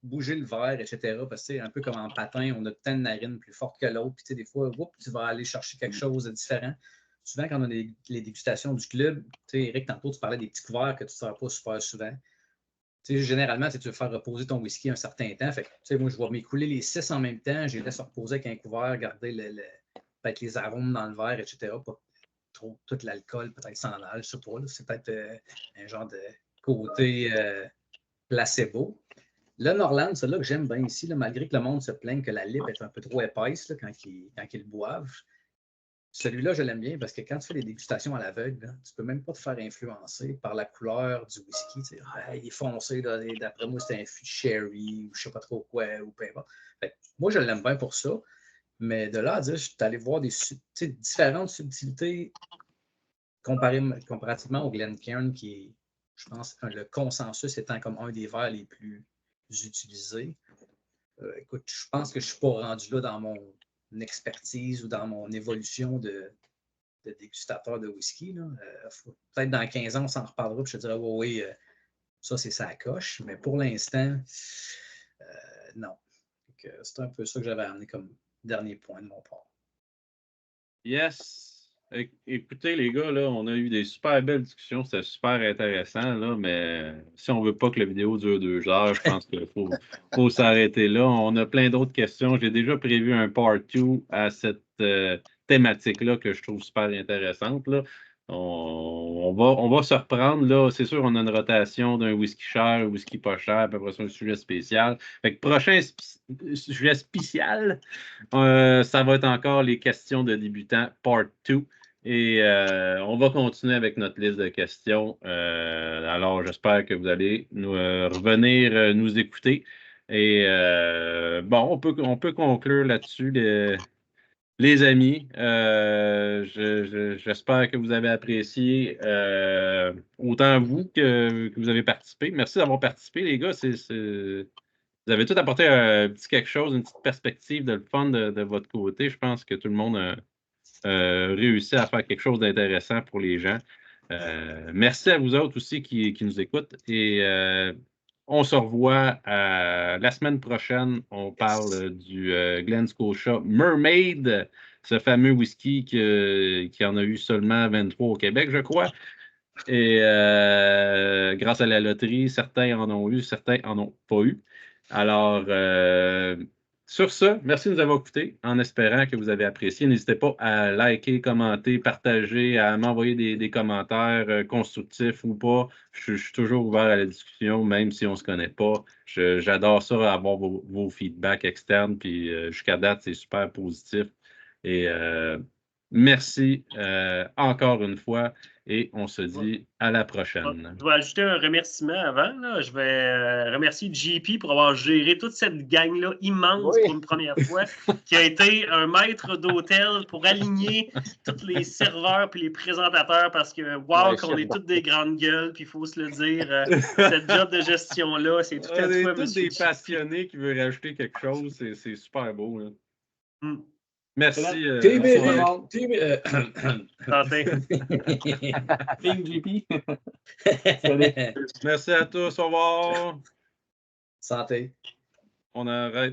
bouger le verre, etc. Parce que, un peu comme en patin, on a tant de narines plus fortes que l'autre. Puis, tu sais, des fois, tu vas aller chercher quelque chose de différent. Souvent, quand on a les dégustations du club, tu sais, Éric, tantôt, tu parlais des petits couverts que tu ne sers pas super souvent. Tu sais, généralement, tu veux faire reposer ton whisky un certain temps. Fait que, tu sais, moi, je vais m'écouler les 6 en même temps. Je les laisse reposer avec un couvert, garder peut-être les arômes dans le verre, etc. Pas trop tout l'alcool, peut-être s'en aller, je sais pas. C'est peut-être un genre de côté placebo. Le Norland, c'est là que j'aime bien ici, là, malgré que le monde se plaigne que la lip est un peu trop épaisse là, quand ils le boivent. Celui-là, je l'aime bien parce que quand tu fais des dégustations à l'aveugle, tu ne peux même pas te faire influencer par la couleur du whisky. Il est foncé, d'après moi, c'est un fût de sherry ou je ne sais pas trop quoi, ou peu importe. Moi, je l'aime bien pour ça. Mais de là à dire, je suis allé voir des différentes subtilités comparativement au Glencairn, qui est, je pense, le consensus étant comme un des verres les plus utilisés. Écoute, je pense que je ne suis pas rendu là dans mon expertise ou dans mon évolution de dégustateur de whisky. Peut-être dans 15 ans, on s'en reparlera et je te dirais, oui, ça, c'est sa coche. Mais pour l'instant, non. C'est un peu ça que j'avais amené comme dernier point de mon part. Yes. Écoutez, les gars, là, on a eu des super belles discussions. C'était super intéressant, là, mais si on ne veut pas que la vidéo dure 2 heures, je pense qu'il faut s'arrêter là. On a plein d'autres questions. J'ai déjà prévu un part 2 à cette thématique-là que je trouve super intéressante, là. On va se reprendre, là. C'est sûr, on a une rotation d'un whisky cher, un whisky pas cher, puis après ça, un sujet spécial. Fait que prochain sujet spécial, ça va être encore les questions de débutants, part 2. Et on va continuer avec notre liste de questions. Alors, j'espère que vous allez revenir nous écouter. Et bon, on peut conclure là-dessus, les amis. J'espère que vous avez apprécié autant vous que vous avez participé. Merci d'avoir participé, les gars. Vous avez tout apporté un petit quelque chose, une petite perspective de le fun de votre côté. Je pense que tout le monde a réussi à faire quelque chose d'intéressant pour les gens. Merci à vous autres aussi qui nous écoutent. Et on se revoit la semaine prochaine. On parle du Glen Scotia Mermaid, ce fameux whisky qui en a eu seulement 23 au Québec, je crois. Et grâce à la loterie, certains en ont eu, certains en ont pas eu. Alors, sur ce, merci de nous avoir écoutés, en espérant que vous avez apprécié. N'hésitez pas à liker, commenter, partager, à m'envoyer des commentaires constructifs ou pas. Je suis toujours ouvert à la discussion, même si on ne se connaît pas. J'adore ça, avoir vos feedbacks externes, puis jusqu'à date, c'est super positif. Et merci encore une fois. Et on se dit à la prochaine. Je vais ajouter un remerciement avant. Là. Je vais remercier JP pour avoir géré toute cette gang-là immense pour une première fois, qui a été un maître d'hôtel pour aligner tous les serveurs et les présentateurs parce que, wow, qu'on est toutes des grandes gueules, puis il faut se le dire, cette job de gestion-là, c'est tout à fait... On est tous des passionnés qui veulent rajouter quelque chose, c'est super beau. Là. Merci. Santé. Team JP. Merci à tous. Au revoir. Santé. On arrête.